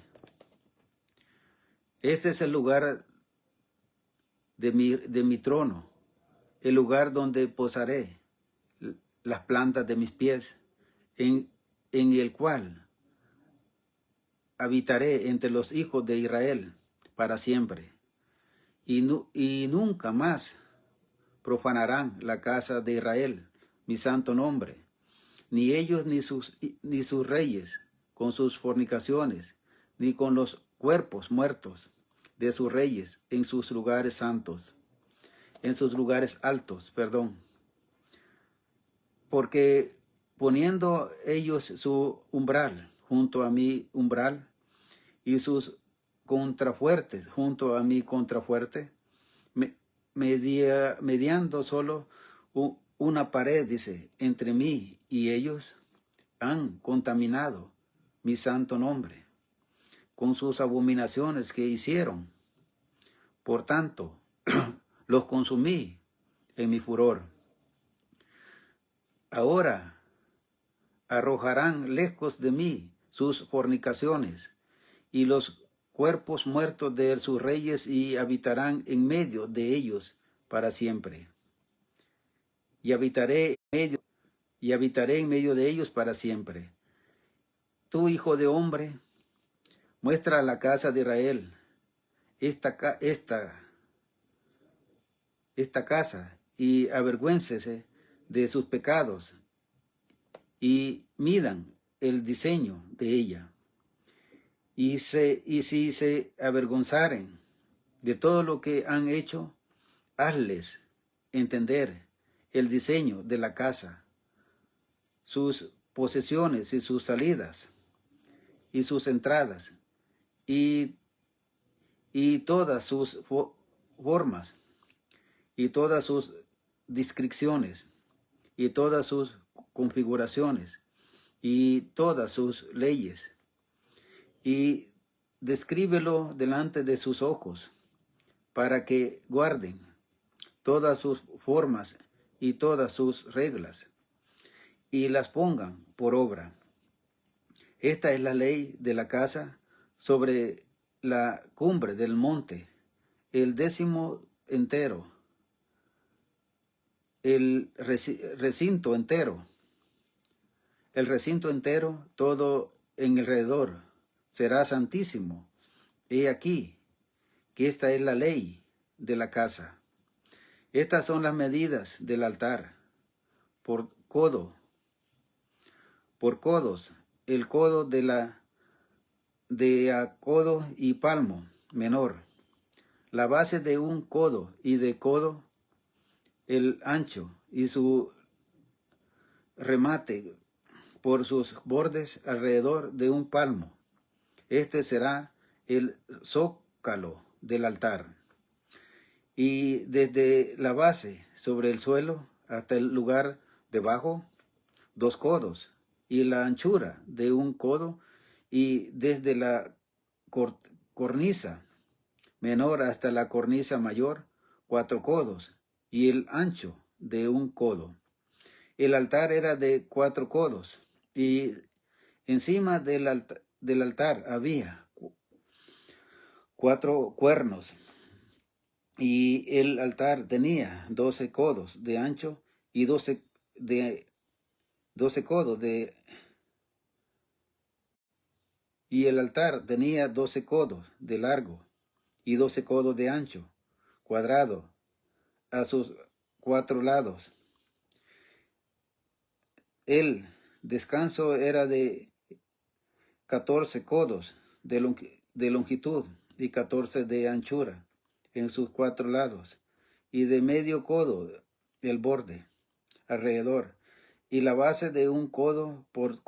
este es el lugar de mi trono, el lugar donde posaré las plantas de mis pies, en el cual habitaré entre los hijos de Israel para siempre. Y nunca más profanarán la casa de Israel, mi santo nombre, ni ellos ni sus reyes, con sus fornicaciones, ni con los cuerpos muertos de sus reyes en sus lugares santos, en sus lugares altos, porque poniendo ellos su umbral junto a mi umbral y sus contrafuertes junto a mi contrafuerte, mediando solo una pared, dice, entre mí y ellos, han contaminado mi santo nombre con sus abominaciones que hicieron. Por tanto, los consumí en mi furor. Ahora arrojarán lejos de mí sus fornicaciones y los cuerpos muertos de sus reyes y habitarán en medio de ellos para siempre. Y habitaré en medio de ellos para siempre. Tú, hijo de hombre, muestra a la casa de Israel esta casa y avergüéncese de sus pecados y midan el diseño de ella. Y si se avergonzaren de todo lo que han hecho, hazles entender el diseño de la casa, sus posesiones y sus salidas y sus entradas y todas sus formas y todas sus descripciones y todas sus configuraciones y todas sus leyes, y descríbelo delante de sus ojos para que guarden todas sus formas y todas sus reglas y las pongan por obra. Esta es la ley de la casa sobre la cumbre del monte, el 10º entero. el recinto entero. El recinto entero, todo en alrededor, será santísimo. He aquí que esta es la ley de la casa. Estas son las medidas del altar. Por codos, el codo de a codo y palmo menor. La base de un codo y de codo el ancho y su remate por sus bordes alrededor de un palmo. Este será el zócalo del altar. Y desde la base sobre el suelo hasta el lugar debajo, 2 codos, y la anchura de un codo, y desde la cornisa menor hasta la cornisa mayor, 4 codos, y el ancho de un codo. El altar era de 4 codos, y encima del altar había 4 cuernos, y el altar tenía 12 codos de ancho y 12 codos de... Y el altar tenía 12 codos de largo y 12 codos de ancho, cuadrado, a sus 4 lados. El descanso era de 14 codos de longitud y 14 de anchura en sus 4 lados, y de medio codo el borde alrededor, y la base de un codo por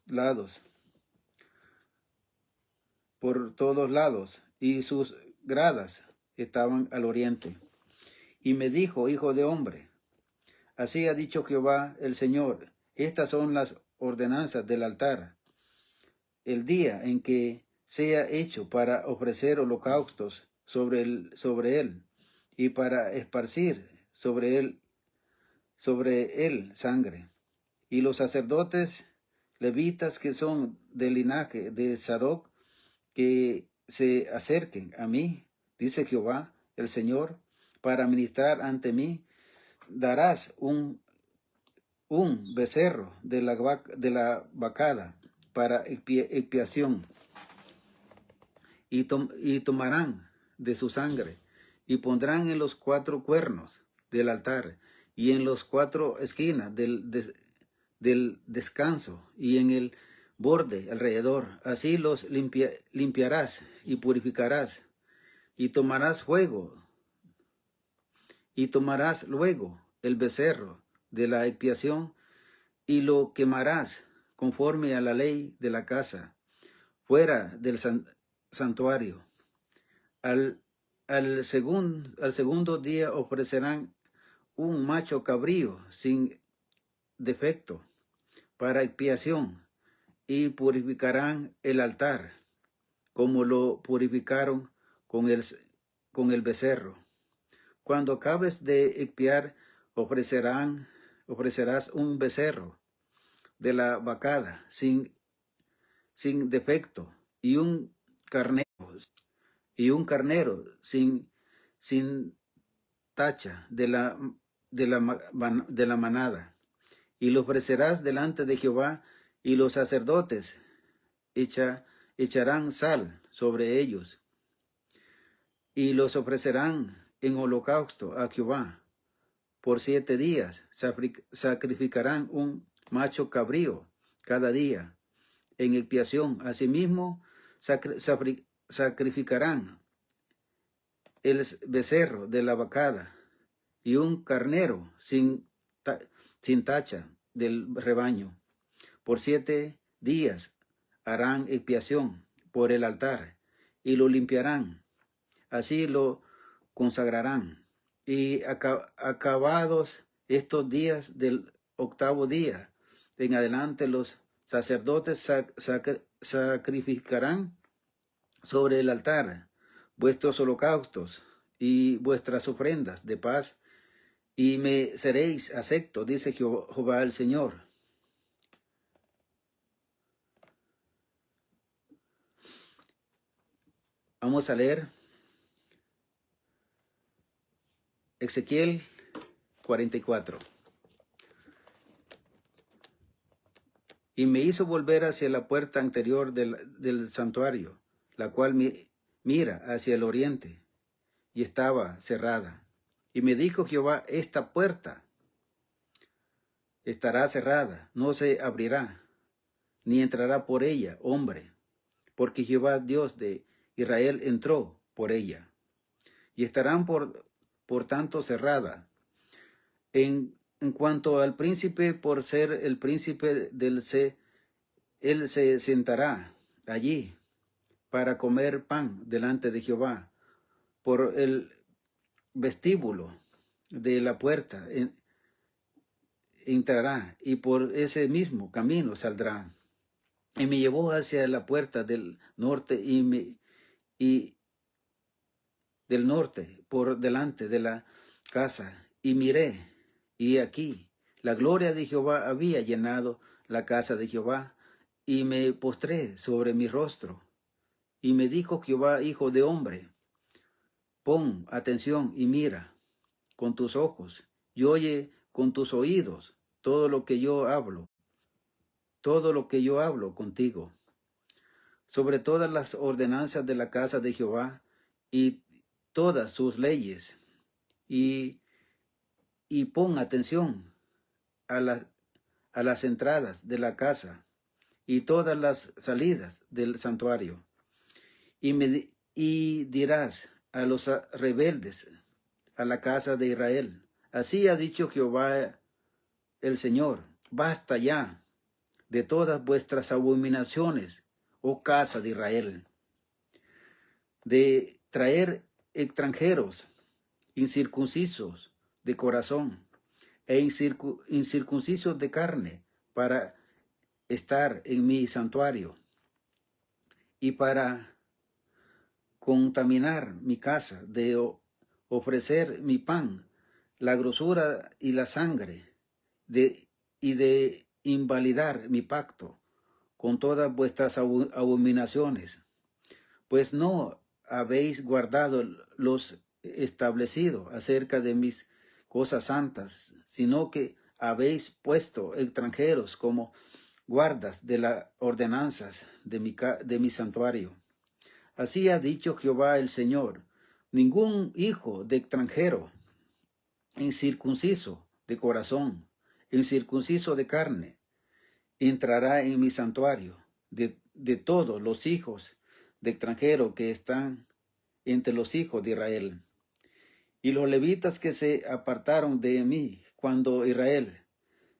lados, por todos lados, y sus gradas estaban al oriente. Y me dijo, hijo de hombre, así ha dicho Jehová el Señor, estas son las ordenanzas del altar. El día en que sea hecho para ofrecer holocaustos sobre él, y para esparcir sobre él sangre. Y los sacerdotes levitas que son del linaje de Sadoc, que se acerquen a mí, dice Jehová el Señor, para ministrar ante mí, darás un becerro de la vacada para expiación, y tomarán de su sangre, y pondrán en los 4 cuernos del altar, y en las 4 esquinas del descanso, y en el borde alrededor. Así los limpiarás y purificarás, y tomarás luego el becerro de la expiación, y lo quemarás conforme a la ley de la casa, fuera del santuario. Al segundo día ofrecerán un macho cabrío sin defecto para expiación, y purificarán el altar, como lo purificaron con el becerro. Cuando acabes de expiar, ofrecerás un becerro de la vacada sin defecto, y un carnero sin tacha de la manada, y lo ofrecerás delante de Jehová, y los sacerdotes echarán sal sobre ellos, y los ofrecerán en holocausto a Jehová. Por 7 días sacrificarán un macho cabrío cada día en expiación. Asimismo sacrificarán el becerro de la vacada y un carnero sin tacha del rebaño. Por 7 días harán expiación por el altar y lo limpiarán. Así lo consagrarán. Y acabados estos días del 8º día en adelante, los sacerdotes sacrificarán sobre el altar vuestros holocaustos y vuestras ofrendas de paz, y me seréis acepto, dice Jehová el Señor. Vamos a leer Ezequiel 44. Y me hizo volver hacia la puerta anterior del santuario, la cual mira hacia el oriente, y estaba cerrada. Y me dijo Jehová, esta puerta estará cerrada, no se abrirá, ni entrará por ella hombre, porque Jehová Dios de Israel entró por ella. Y estarán por tanto cerrada. En cuanto al príncipe, por ser el príncipe él se sentará allí para comer pan delante de Jehová, por el vestíbulo de la puerta entrará, y por ese mismo camino saldrá. Y me llevó hacia la puerta del norte y del norte por delante de la casa, y miré, y aquí la gloria de Jehová había llenado la casa de Jehová, y me postré sobre mi rostro. Y me dijo Jehová, hijo de hombre, pon atención y mira con tus ojos, y oye con tus oídos todo lo que yo hablo contigo, sobre todas las ordenanzas de la casa de Jehová y todas sus leyes, y pon atención a las entradas de la casa y todas las salidas del santuario. Y dirás a los rebeldes, a la casa de Israel, así ha dicho Jehová el Señor, basta ya de todas vuestras abominaciones, oh casa de Israel, de traer extranjeros incircuncisos de corazón e incircuncisos de carne para estar en mi santuario y para contaminar mi casa, de ofrecer mi pan, la grosura y la sangre, y de invalidar mi pacto con todas vuestras abominaciones, pues no habéis guardado los establecidos acerca de mis cosas santas, sino que habéis puesto extranjeros como guardas de las ordenanzas de mi santuario. Así ha dicho Jehová el Señor, ningún hijo de extranjero, incircunciso de corazón, incircunciso de carne, entrará en mi santuario, de todos los hijos de extranjero que están entre los hijos de Israel. Y los levitas que se apartaron de mí cuando Israel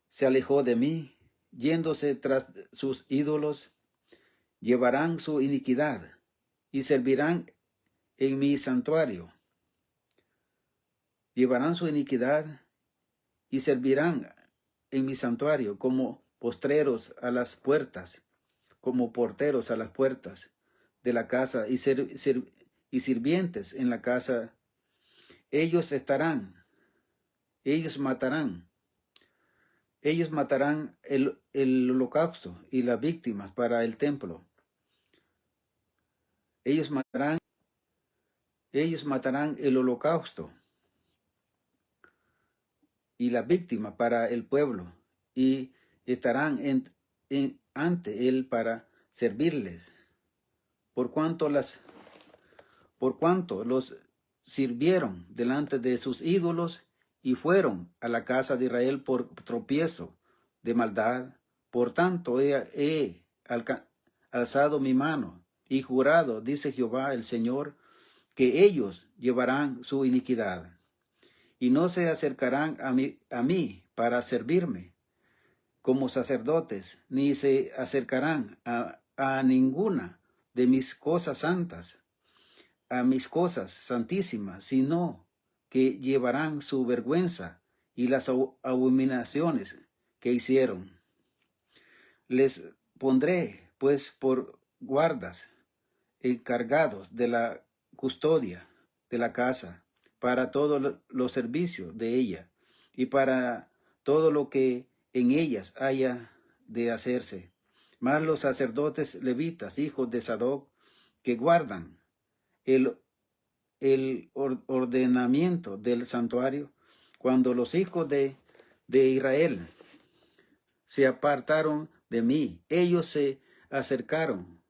se alejó de mí, yéndose tras sus ídolos, llevarán su iniquidad y servirán en mi santuario. Llevarán su iniquidad y servirán en mi santuario como postreros a las puertas, como porteros a las puertas de la casa y sirvientes en la casa. Ellos matarán el holocausto y las víctimas para el templo. Ellos matarán el holocausto y la víctima para el pueblo, y estarán ante él para servirles, por cuanto los sirvieron delante de sus ídolos y fueron a la casa de Israel por tropiezo de maldad. Por tanto he alzado mi mano y jurado, dice Jehová el Señor, que ellos llevarán su iniquidad y no se acercarán a mí para servirme como sacerdotes, ni se acercarán a ninguna de mis cosas santas, a mis cosas santísimas, sino que llevarán su vergüenza y las abominaciones que hicieron. Les pondré pues por guardas encargados de la custodia de la casa, para todos los servicios de ella y para todo lo que en ellas haya de hacerse. Mas los sacerdotes levitas, hijos de Sadoc, que guardan el ordenamiento del santuario, Cuando los hijos de Israel se apartaron de mí, ellos se acercaron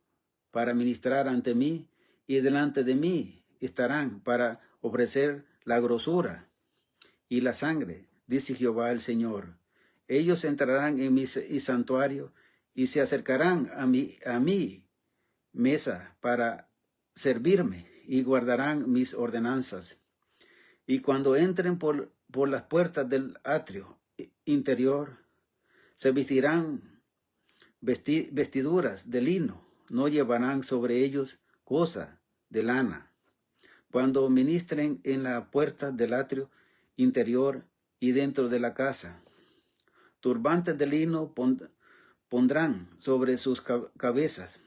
para ministrar ante mí, y delante de mí estarán para ofrecer la grosura y la sangre, dice Jehová el Señor. Ellos entrarán en mi santuario y se acercarán a mi mesa para servirme y guardarán mis ordenanzas. Y cuando entren por las puertas del atrio interior, se vestirán vestiduras de lino, no llevarán sobre ellos cosa de lana. Cuando ministren en la puerta del atrio interior y dentro de la casa, turbantes de lino pondrán sobre sus cabezas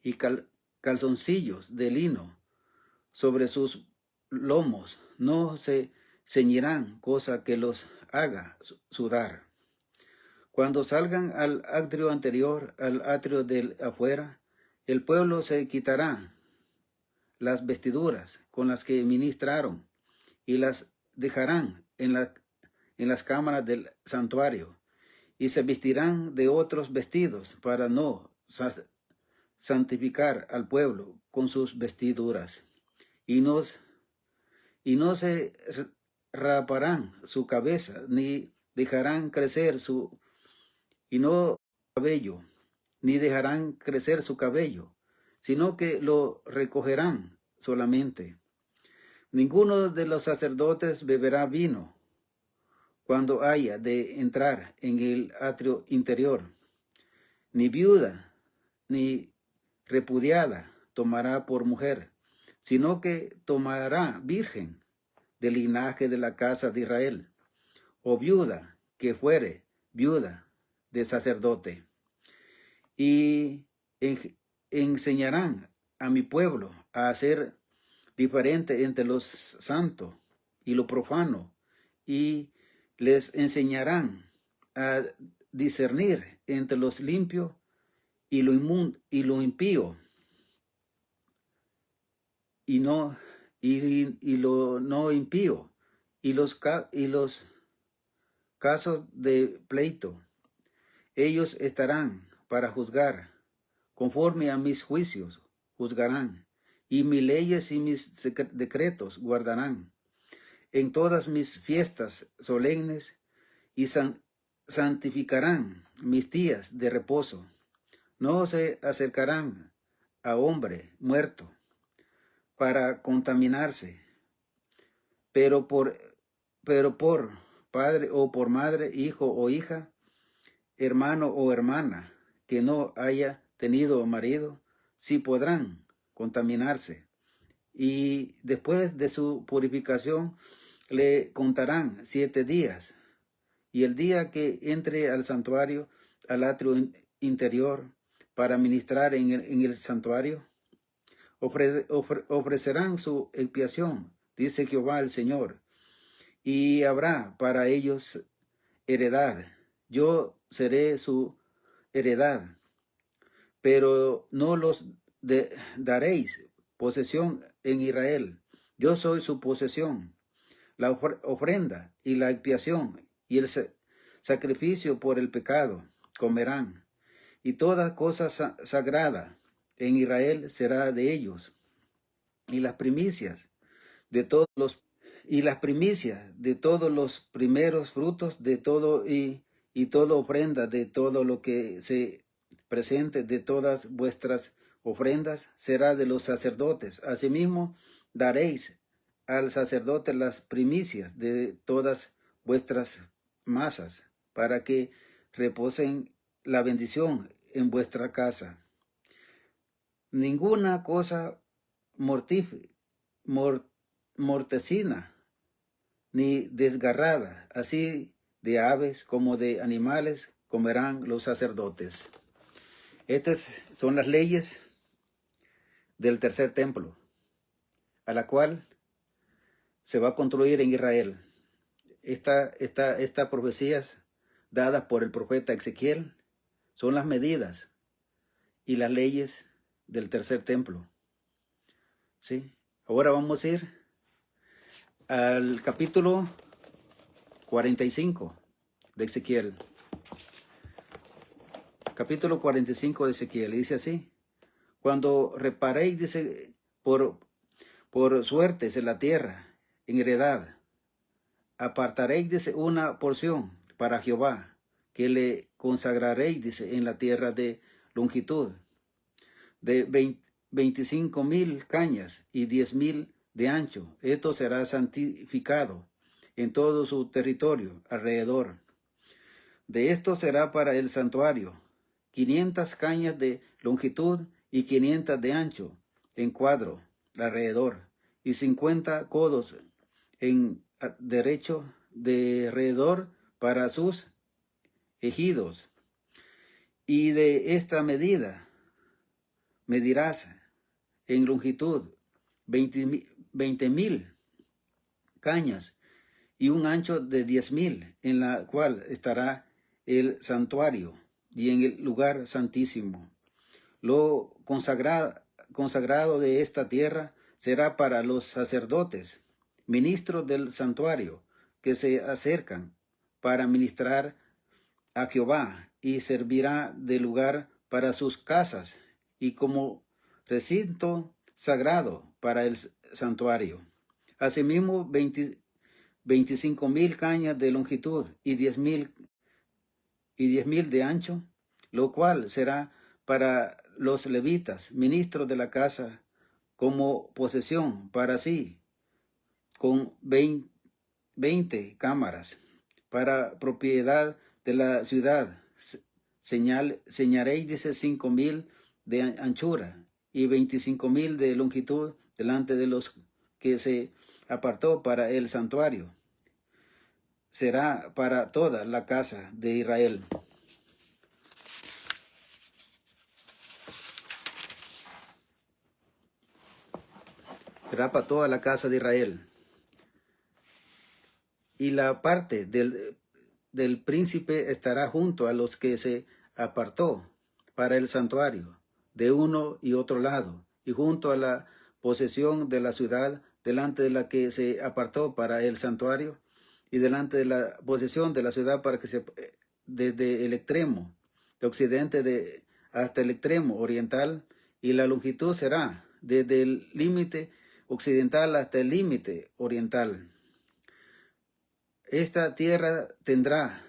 y calzoncillos de lino sobre sus lomos. No se ceñirán cosa que los haga sudar. Cuando salgan al atrio anterior, al atrio del afuera, el pueblo se quitará las vestiduras con las que ministraron y las dejarán en las cámaras del santuario, y se vestirán de otros vestidos para no santificar al pueblo con sus vestiduras, y no se raparán su cabeza, ni dejarán crecer su cabello, ni dejarán crecer su cabello, sino que lo recogerán solamente. Ninguno de los sacerdotes beberá vino cuando haya de entrar en el atrio interior, ni viuda, ni repudiada tomará por mujer, sino que tomará virgen del linaje de la casa de Israel, o viuda que fuere viuda de sacerdote. Y enseñarán a mi pueblo a hacer diferente entre lo santo y lo profano, y les enseñarán a discernir entre los limpios y lo inmundo y lo impío, y lo no impío, y los casos de pleito. Ellos estarán para juzgar, conforme a mis juicios juzgarán, y mis leyes y mis decretos guardarán. En todas mis fiestas solemnes y santificarán mis días de reposo. No se acercarán a hombre muerto para contaminarse, pero por padre o por madre, hijo o hija, hermano o hermana, que no haya tenido marido, sí podrán contaminarse. Y después de su purificación le contarán 7 días. Y el día que entre al santuario, al atrio interior, para ministrar en el santuario, ofrecerán su expiación, dice Jehová el Señor, y habrá para ellos heredad. Yo seré su heredad, pero no los daréis posesión en Israel. Yo soy su posesión. La ofrenda y la expiación y el sacrificio por el pecado comerán, y toda cosa sagrada en Israel será de ellos, y las primicias de todos los primeros frutos de todo y toda ofrenda de todo lo que se presente de todas vuestras ofrendas será de los sacerdotes. Asimismo daréis al sacerdote las primicias de todas vuestras masas, para que reposen la bendición en vuestra casa. Ninguna cosa mortecina ni desgarrada, así de aves como de animales, comerán los sacerdotes. Estas son las leyes del tercer templo, a la cual se va a construir en Israel. Estas profecías dadas por el profeta Ezequiel son las medidas y las leyes del tercer templo. ¿Sí? Ahora vamos a ir al capítulo 45 de Ezequiel. Capítulo 45 de Ezequiel. Dice así: cuando reparéis, dice, por suertes en la tierra, en heredad, apartaréis, dice, una porción para Jehová, que le consagraréis, dice, en la tierra de longitud, de 25,000 cañas y 10,000 de ancho. Esto será santificado en todo su territorio alrededor. De esto será para el santuario 500 cañas de longitud y 500 de ancho en cuadro alrededor, y 50 codos en derecho de alrededor para sus ejidos. Y de esta medida medirás en longitud 20,000 cañas y un ancho de 10,000, en la cual estará el santuario y en el lugar santísimo. Lo consagrado de esta tierra será para los sacerdotes, ministros del santuario, que se acercan para ministrar a Jehová, y servirá de lugar para sus casas y como recinto sagrado para el santuario. Asimismo, 25,000 cañas de longitud y 10,000 de ancho, lo cual será para los levitas, ministros de la casa, como posesión para sí, con 20 cámaras, para propiedad de la ciudad. Señaréis, dice, 5,000 de anchura y 25,000 de longitud delante de los que se apartó para el santuario. Será para toda la casa de Israel. Será para toda la casa de Israel. Y la parte del príncipe estará junto a los que se apartó para el santuario, de uno y otro lado, y junto a la posesión de la ciudad, delante de la que se apartó para el santuario, y delante de la posesión de la ciudad, para que desde el extremo de occidente hasta el extremo oriental, y la longitud será desde el límite occidental hasta el límite oriental. Esta tierra tendrá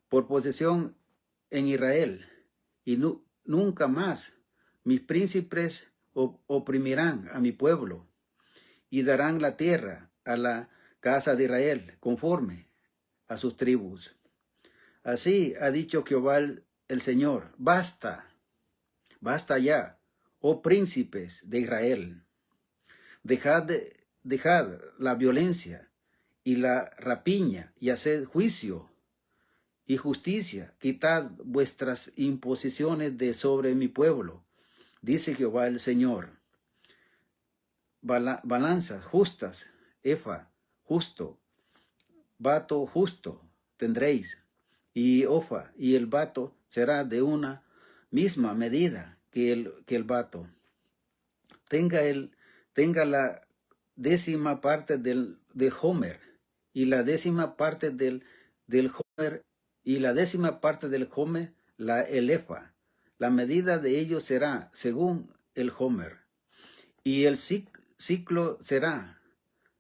por posesión en Israel, y nunca más mis príncipes oprimirán a mi pueblo, y darán la tierra a la casa de Israel conforme a sus tribus. Así ha dicho Jehová el Señor: basta ya, oh príncipes de Israel, dejad la violencia y la rapiña, y haced juicio y justicia, quitad vuestras imposiciones de sobre mi pueblo, dice Jehová el Señor. Balanzas justas, efa justo, bato justo tendréis, y ofa y el bato será de una misma medida que el bato. Tenga la 10ª parte del homer, y la 10ª parte del homer, y la 10ª parte del homer, el efa. La medida de ellos será según el homer. Y el ciclo será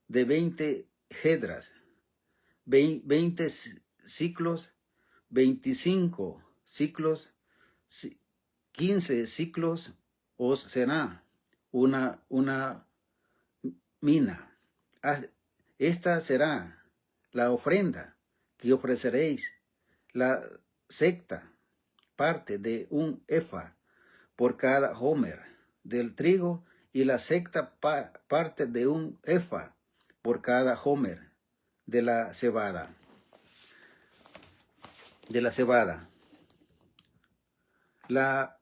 de 20 hedras, 20 ciclos, 25 ciclos, 15 ciclos os será una mina. Esta será la ofrenda que ofreceréis, la sexta parte de un efa por cada homer del trigo, y la sexta parte de un efa por cada homer de la cebada. La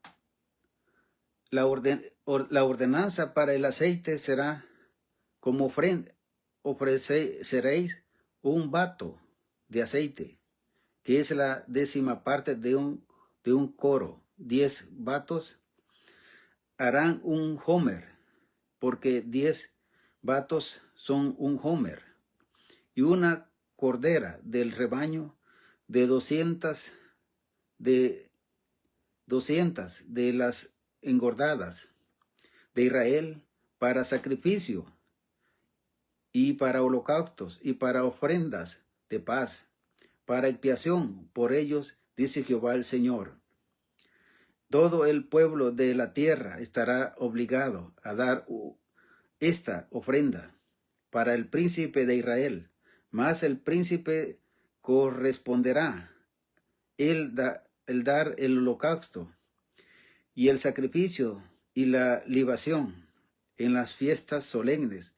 ordenanza para el aceite será como ofrenda: ofreceréis un bato de aceite, que es la 10ª parte de un coro. 10 batos harán un homer, porque 10 batos son un homer. y una cordera del rebaño de 200 de las engordadas de Israel para sacrificio y para holocaustos y para ofrendas de paz, para expiación por ellos, dice Jehová el Señor. Todo el pueblo de la tierra estará obligado a dar esta ofrenda para el príncipe de Israel, mas el príncipe corresponderá el dar el holocausto y el sacrificio y la libación en las fiestas solemnes,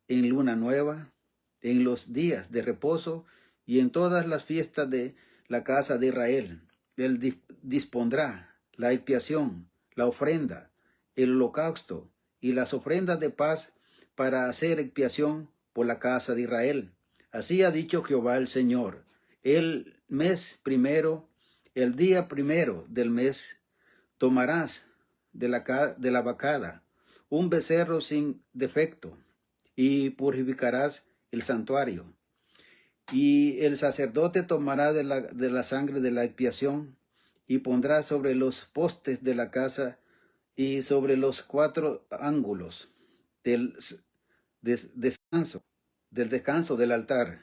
en luna nueva, en los días de reposo y en todas las fiestas de la casa de Israel. Él dispondrá la expiación, la ofrenda, el holocausto y las ofrendas de paz para hacer expiación por la casa de Israel. Así ha dicho Jehová el Señor. El mes primero, el día primero del mes, tomarás de la vacada un becerro sin defecto y purificarás el santuario. Y el sacerdote tomará de la sangre de la expiación y pondrá sobre los postes de la casa y sobre los 4 ángulos del descanso del altar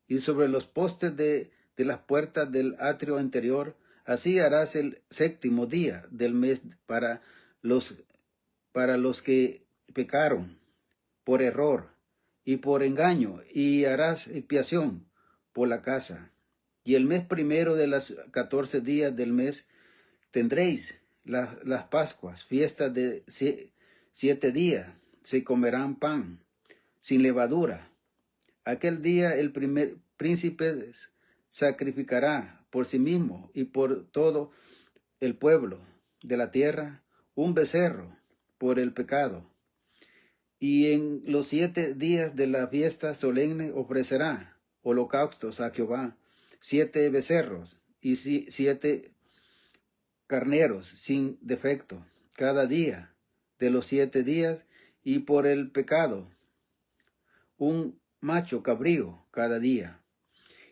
y sobre los postes de las puertas del atrio interior. Así harás el 7º día del mes para los que pecaron por error y por engaño, y harás expiación por la casa. Y el mes primero de los 14 días del mes tendréis las Pascuas, fiestas de 7 días, se comerán pan sin levadura. Aquel día el primer príncipe sacrificará por sí mismo y por todo el pueblo de la tierra un becerro por el pecado. Y en los 7 días de la fiesta solemne ofrecerá holocaustos a Jehová, 7 becerros y 7 carneros sin defecto cada día de los 7 días, y por el pecado un macho cabrío cada día.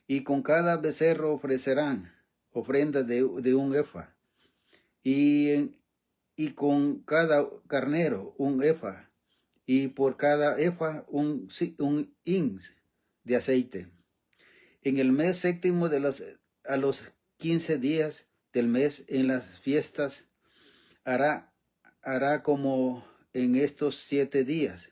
Y con cada becerro ofrecerán ofrenda de un efa, y con cada carnero un efa, y por cada efa un hins de aceite. En el mes séptimo a los 15 días del mes, en las fiestas, hará como en estos 7 días.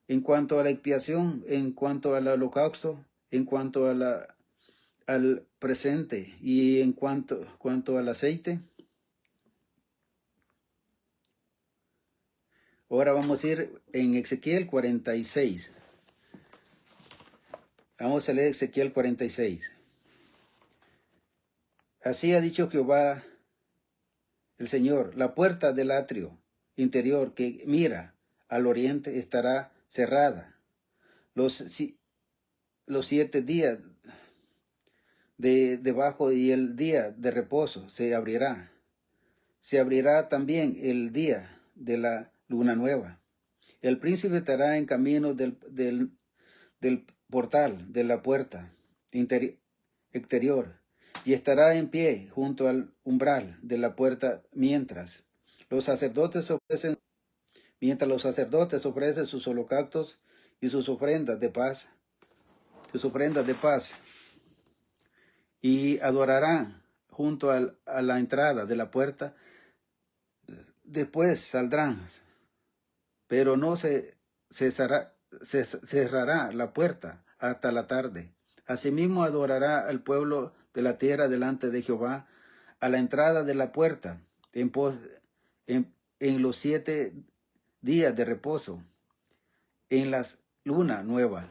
En cuanto a la expiación, en cuanto al holocausto, en cuanto al presente y en cuanto al aceite. Ahora vamos a ir en Ezequiel 46. Vamos a leer Ezequiel 46. Así ha dicho Jehová el Señor: la puerta del atrio interior que mira al oriente estará cerrada los 7 días debajo, y el día de reposo se abrirá. Se abrirá también el día de la luna nueva. El príncipe estará en camino del portal de la puerta exterior, y estará en pie junto al umbral de la puerta mientras los sacerdotes ofrecen sus holocaustos y sus ofrendas de paz, y adorarán junto a la entrada de la puerta. Después saldrán, pero no se cerrará la puerta hasta la tarde. Asimismo adorará al pueblo de la tierra delante de Jehová a la entrada de la puerta en los 7 días de reposo, en las luna nueva.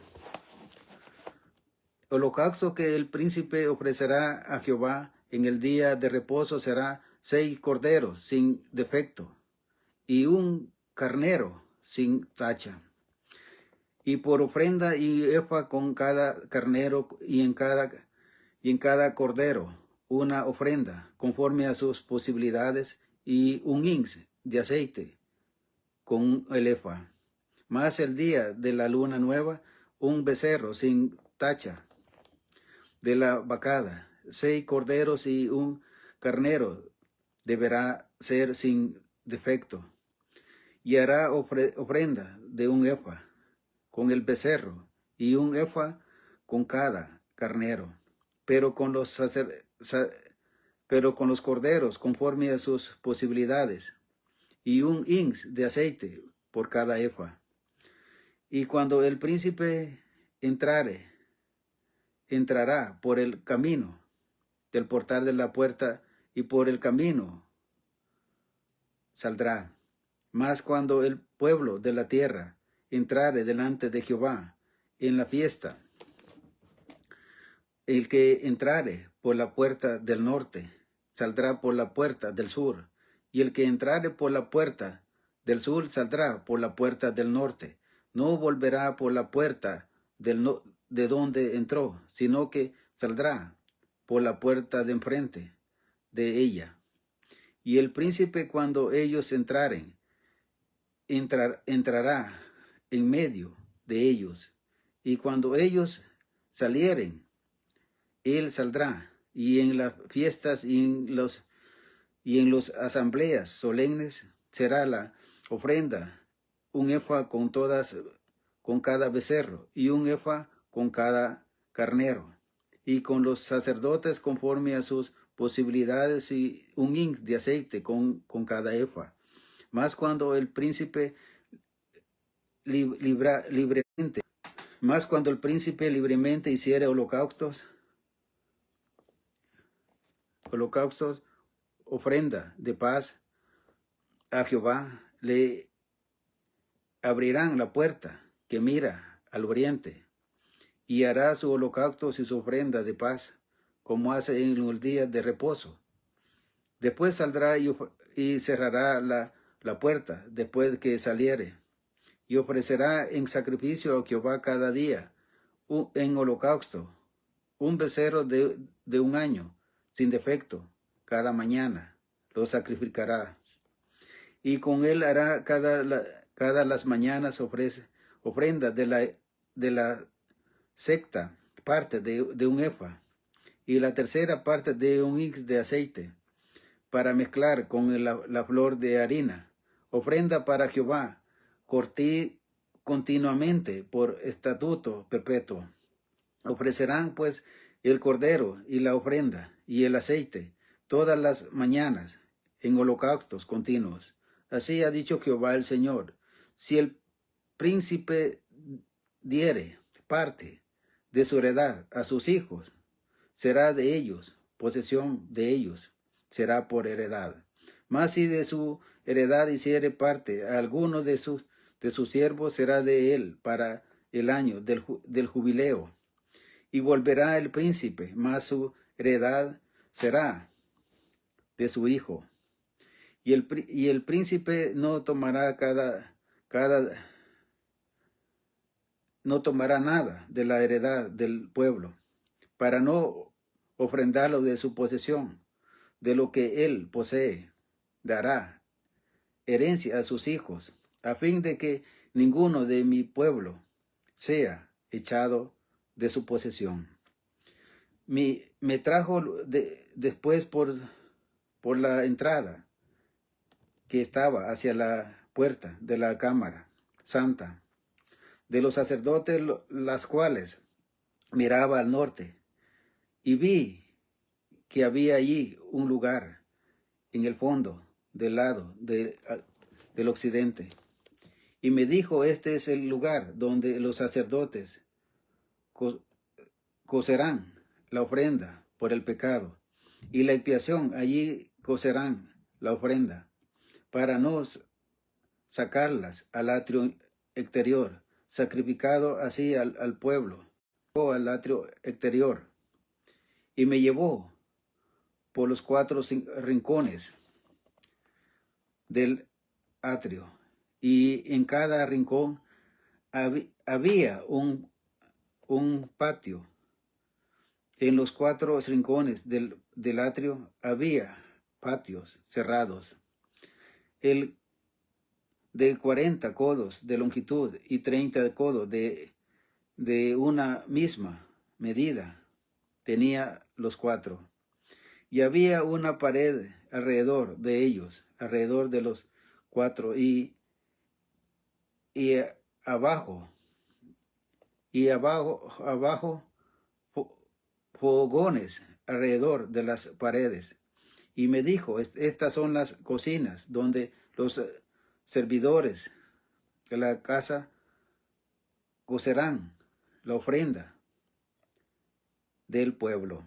Holocausto que el príncipe ofrecerá a Jehová en el día de reposo será 6 corderos sin defecto y un carnero sin tacha. Y por ofrenda y efa con cada carnero y en cada cordero una ofrenda conforme a sus posibilidades, y un hins de aceite con el efa. Más el día de la luna nueva un becerro sin tacha de la vacada, 6 corderos y un carnero deberá ser sin defecto. Y hará ofrenda de un efa con el becerro y un efa con cada carnero, pero con los corderos conforme a sus posibilidades, y un ins de aceite por cada efa. Y cuando el príncipe entrará por el camino del portal de la puerta, y por el camino saldrá. Mas cuando el pueblo de la tierra entrare delante de Jehová en la fiesta, el que entrare por la puerta del norte saldrá por la puerta del sur, y el que entrare por la puerta del sur saldrá por la puerta del norte. No volverá por la puerta de donde entró, sino que saldrá por la puerta de enfrente de ella. Y el príncipe, cuando ellos entraren, entrará en medio de ellos, y cuando ellos salieren, él saldrá, y en las fiestas y en las asambleas solemnes será la ofrenda un efa con cada becerro, y un efa con cada carnero, y con los sacerdotes conforme a sus posibilidades, y un hin de aceite con cada efa. Mas cuando el príncipe libremente hiciere holocaustos, ofrenda de paz a Jehová, le abrirán la puerta que mira al oriente, y hará su holocausto y su ofrenda de paz, como hace en los días de reposo. Después saldrá y cerrará la puerta después que saliere, y ofrecerá en sacrificio a Jehová cada día, en holocausto, un becerro de un año, sin defecto, cada mañana lo sacrificará. Y con él hará cada las mañanas ofrenda de la sexta parte de un efa, y la tercera parte de un hin de aceite, para mezclar con la flor de harina, ofrenda para Jehová, continuamente por estatuto perpetuo. Ofrecerán pues el cordero y la ofrenda y el aceite todas las mañanas en holocaustos continuos. Así ha dicho Jehová el Señor: si el príncipe diere parte de su heredad a sus hijos, será de ellos, posesión de ellos será por heredad. Mas si de su heredad hiciere parte a alguno de sus siervos, será de él para el año del jubileo. Y volverá el príncipe, mas su heredad será de su hijo. Y el príncipe no tomará no tomará nada de la heredad del pueblo, para no ofrendarlo de su posesión. De lo que él posee, dará herencia a sus hijos, a fin de que ninguno de mi pueblo sea echado de su posesión. Me trajo después por la entrada que estaba hacia la puerta de la cámara santa de los sacerdotes, las cuales miraba al norte, y vi que había allí un lugar en el fondo del lado del occidente. Y me dijo: este es el lugar donde los sacerdotes cocerán la ofrenda por el pecado, y la expiación. Allí cocerán la ofrenda, para no sacarlas al atrio exterior, sacrificado así al pueblo, o al atrio exterior. Y me llevó por los 4 rincones del atrio, y en cada rincón había un patio. En los 4 rincones del atrio había patios cerrados, el de 40 codos de longitud y 30 codos de de una misma medida tenía los 4. Y había una pared alrededor de ellos, alrededor de los 4, y abajo, abajo fogones alrededor de las paredes. Y me dijo, estas son las cocinas donde los servidores de la casa cocerán la ofrenda del pueblo.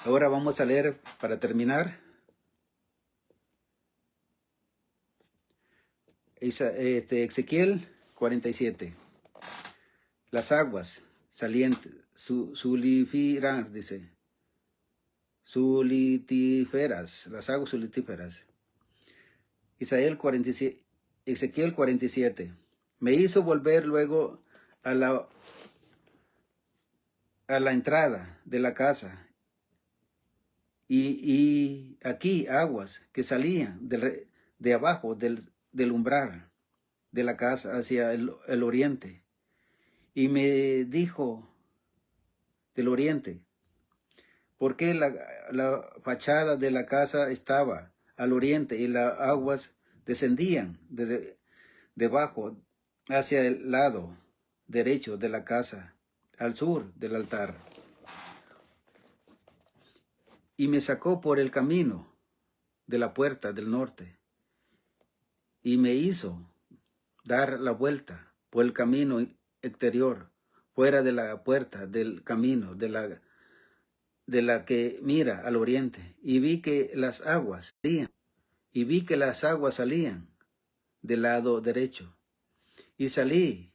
Ahora vamos a leer, para terminar, Ezequiel 47. Las aguas salientes, sulíferas, dice, sulitíferas, las aguas sulitíferas. Ezequiel 47. Me hizo volver luego a la entrada de la casa, y aquí aguas que salían de abajo del umbral de la casa hacia el oriente. Y me dijo del oriente, ¿por qué la fachada de la casa estaba al oriente y las aguas descendían debajo hacia el lado derecho de la casa, al sur del altar? Y me sacó por el camino de la puerta del norte, y me hizo dar la vuelta por el camino exterior, fuera de la puerta del camino, de la que mira al oriente, y vi que las aguas salían del lado derecho. Y salió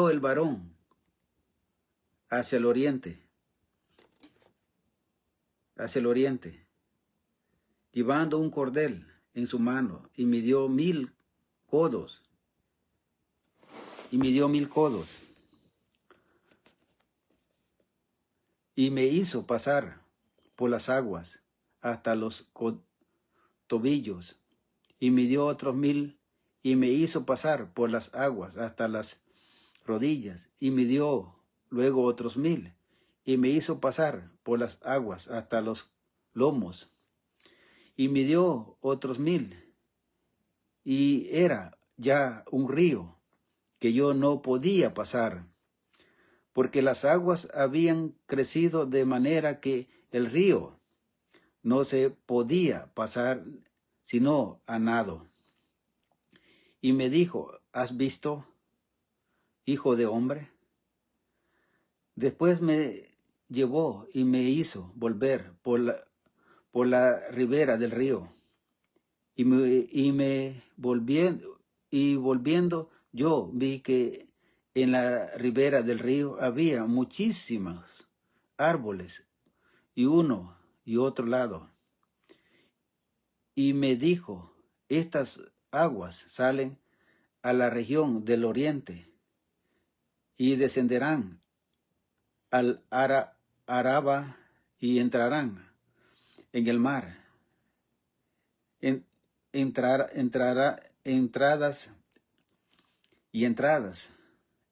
el varón hacia el oriente, llevando un cordel en su mano, y midió 1000 codos. Y me hizo pasar por las aguas hasta los tobillos, y midió otros 1000, y me hizo pasar por las aguas hasta las rodillas, y midió luego otros 1000, y me hizo pasar por las aguas hasta los lomos, y midió otros 1000, y era ya un río que yo no podía pasar, porque las aguas habían crecido de manera que el río no se podía pasar sino a nado. Y me dijo, ¿has visto, hijo de hombre? Después me llevó y me hizo volver por la ribera del río. Volviendo yo vi que en la ribera del río había muchísimos árboles, y uno y otro lado. Y me dijo, estas aguas salen a la región del oriente y descenderán al Araba y entrarán en el mar. Entradas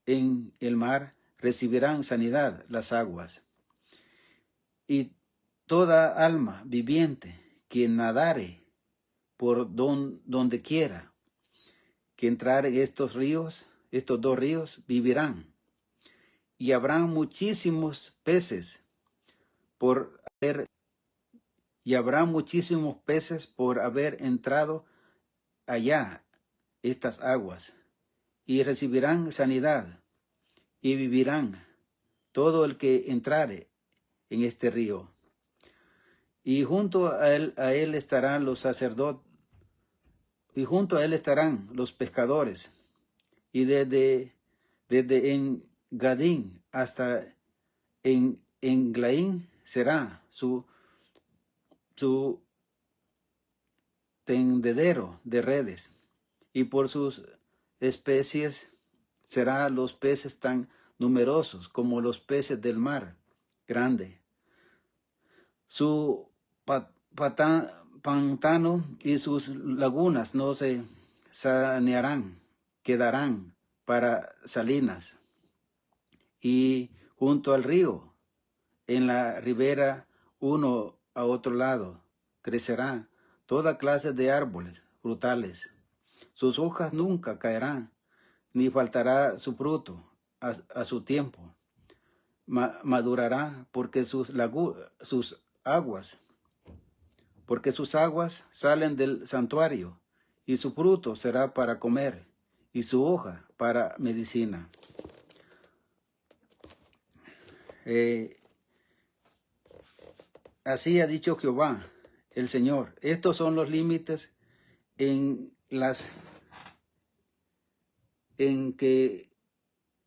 en el mar recibirán sanidad las aguas. Y toda alma viviente que nadare por donde quiera que entrar en estos dos ríos, vivirán. Y habrán muchísimos peces por haber entrado allá estas aguas, y recibirán sanidad, y vivirán todo el que entrare en este río. Y junto a él estarán los sacerdotes, y junto a él estarán los pescadores, y desde en Gadín hasta en Glaín será su tendedero de redes, y por sus especies será los peces tan numerosos como los peces del mar grande. Su pantano y sus lagunas no se sanearán, quedarán para salinas. Y junto al río, en la ribera, uno a otro lado, crecerá toda clase de árboles frutales. Sus hojas nunca caerán, ni faltará su fruto a su tiempo. Madurará porque sus aguas salen del santuario, y su fruto será para comer, y su hoja para medicina. Así ha dicho Jehová, el Señor. Estos son los límites en que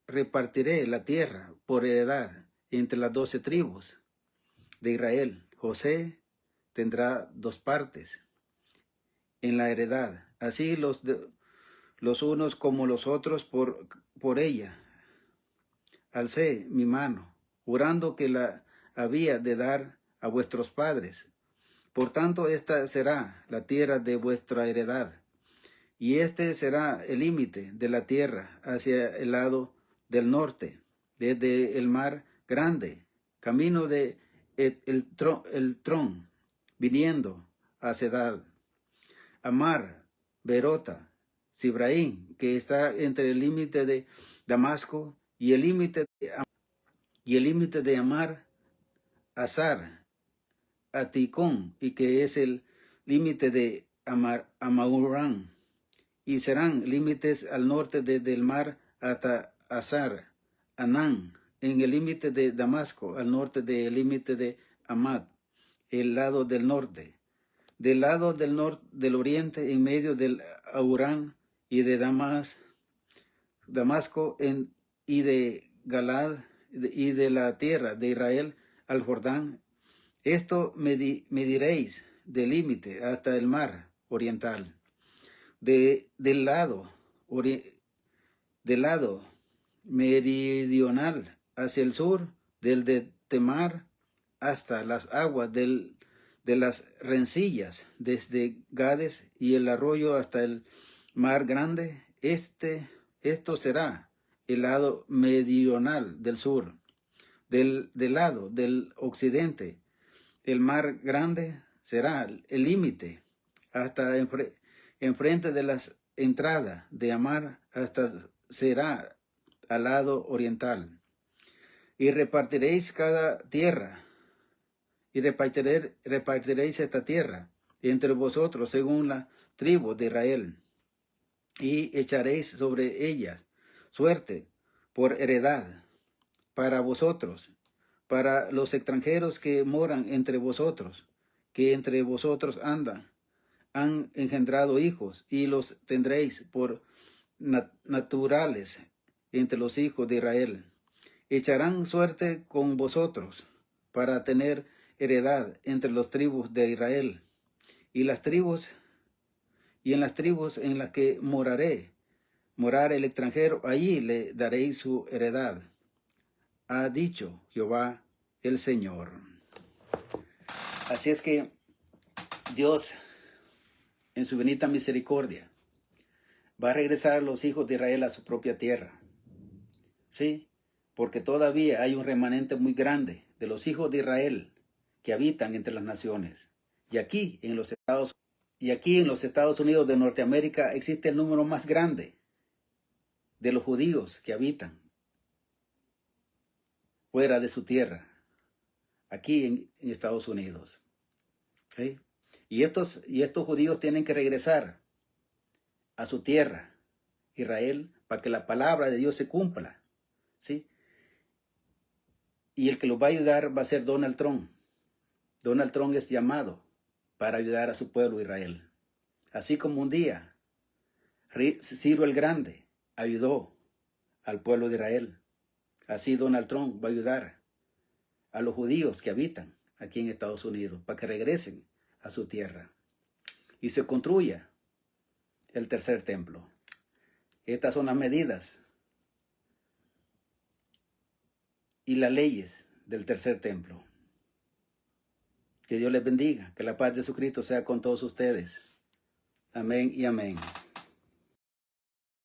repartiré la tierra por heredad entre las 12 tribus de Israel. José tendrá 2 partes en la heredad, así los unos como los otros por ella. Alcé mi mano, jurando que la había de dar a vuestros padres. Por tanto, esta será la tierra de vuestra heredad, y este será el límite de la tierra hacia el lado del norte, desde el mar grande, camino de el Tron, viniendo a Sedad, Amar, Berota, Sibraín, que está entre el límite de Damasco y el límite de Amar, Azar, Aticón, y que es el límite de Amaurán, y serán límites al norte desde el mar hasta Azar, Anán, en el límite de Damasco, al norte del límite de Amad, el lado del norte. Del lado del oriente, en medio del Aurán y de Damasco y de Galad y de la tierra de Israel al Jordán. Esto mediréis del límite hasta el mar oriental. Del lado meridional hacia el sur, del de Temar hasta las aguas de las rencillas, desde Gades y el arroyo hasta el mar grande. Esto será el lado meridional del sur. Del lado del occidente, el mar grande será el límite hasta enfrente de las entradas de Amar, hasta será al lado oriental. Y repartiréis cada tierra, y repartiréis esta tierra entre vosotros según la tribu de Israel, y echaréis sobre ellas suerte por heredad para vosotros, para los extranjeros que moran entre vosotros, que entre vosotros han engendrado hijos, y los tendréis por naturales entre los hijos de Israel. Echarán suerte con vosotros para tener heredad entre las tribus de Israel, y en las tribus en las que morar el extranjero, allí le daréis su heredad. Ha dicho Jehová el Señor. Así es que Dios, en su bendita misericordia, va a regresar a los hijos de Israel a su propia tierra. Sí, porque todavía hay un remanente muy grande de los hijos de Israel que habitan entre las naciones. Y aquí en los Estados Unidos de Norteamérica existe el número más grande de los judíos que habitan fuera de su tierra, aquí en Estados Unidos. ¿Sí? Y estos judíos tienen que regresar a su tierra, Israel, para que la palabra de Dios se cumpla. ¿Sí? Y el que los va a ayudar va a ser Donald Trump. Donald Trump es llamado para ayudar a su pueblo Israel. Así como un día Ciro el Grande ayudó al pueblo de Israel. Así Donald Trump va a ayudar a los judíos que habitan aquí en Estados Unidos para que regresen a su tierra y se construya el tercer templo. Estas son las medidas y las leyes del tercer templo. Que Dios les bendiga, que la paz de Jesucristo sea con todos ustedes. Amén y amén.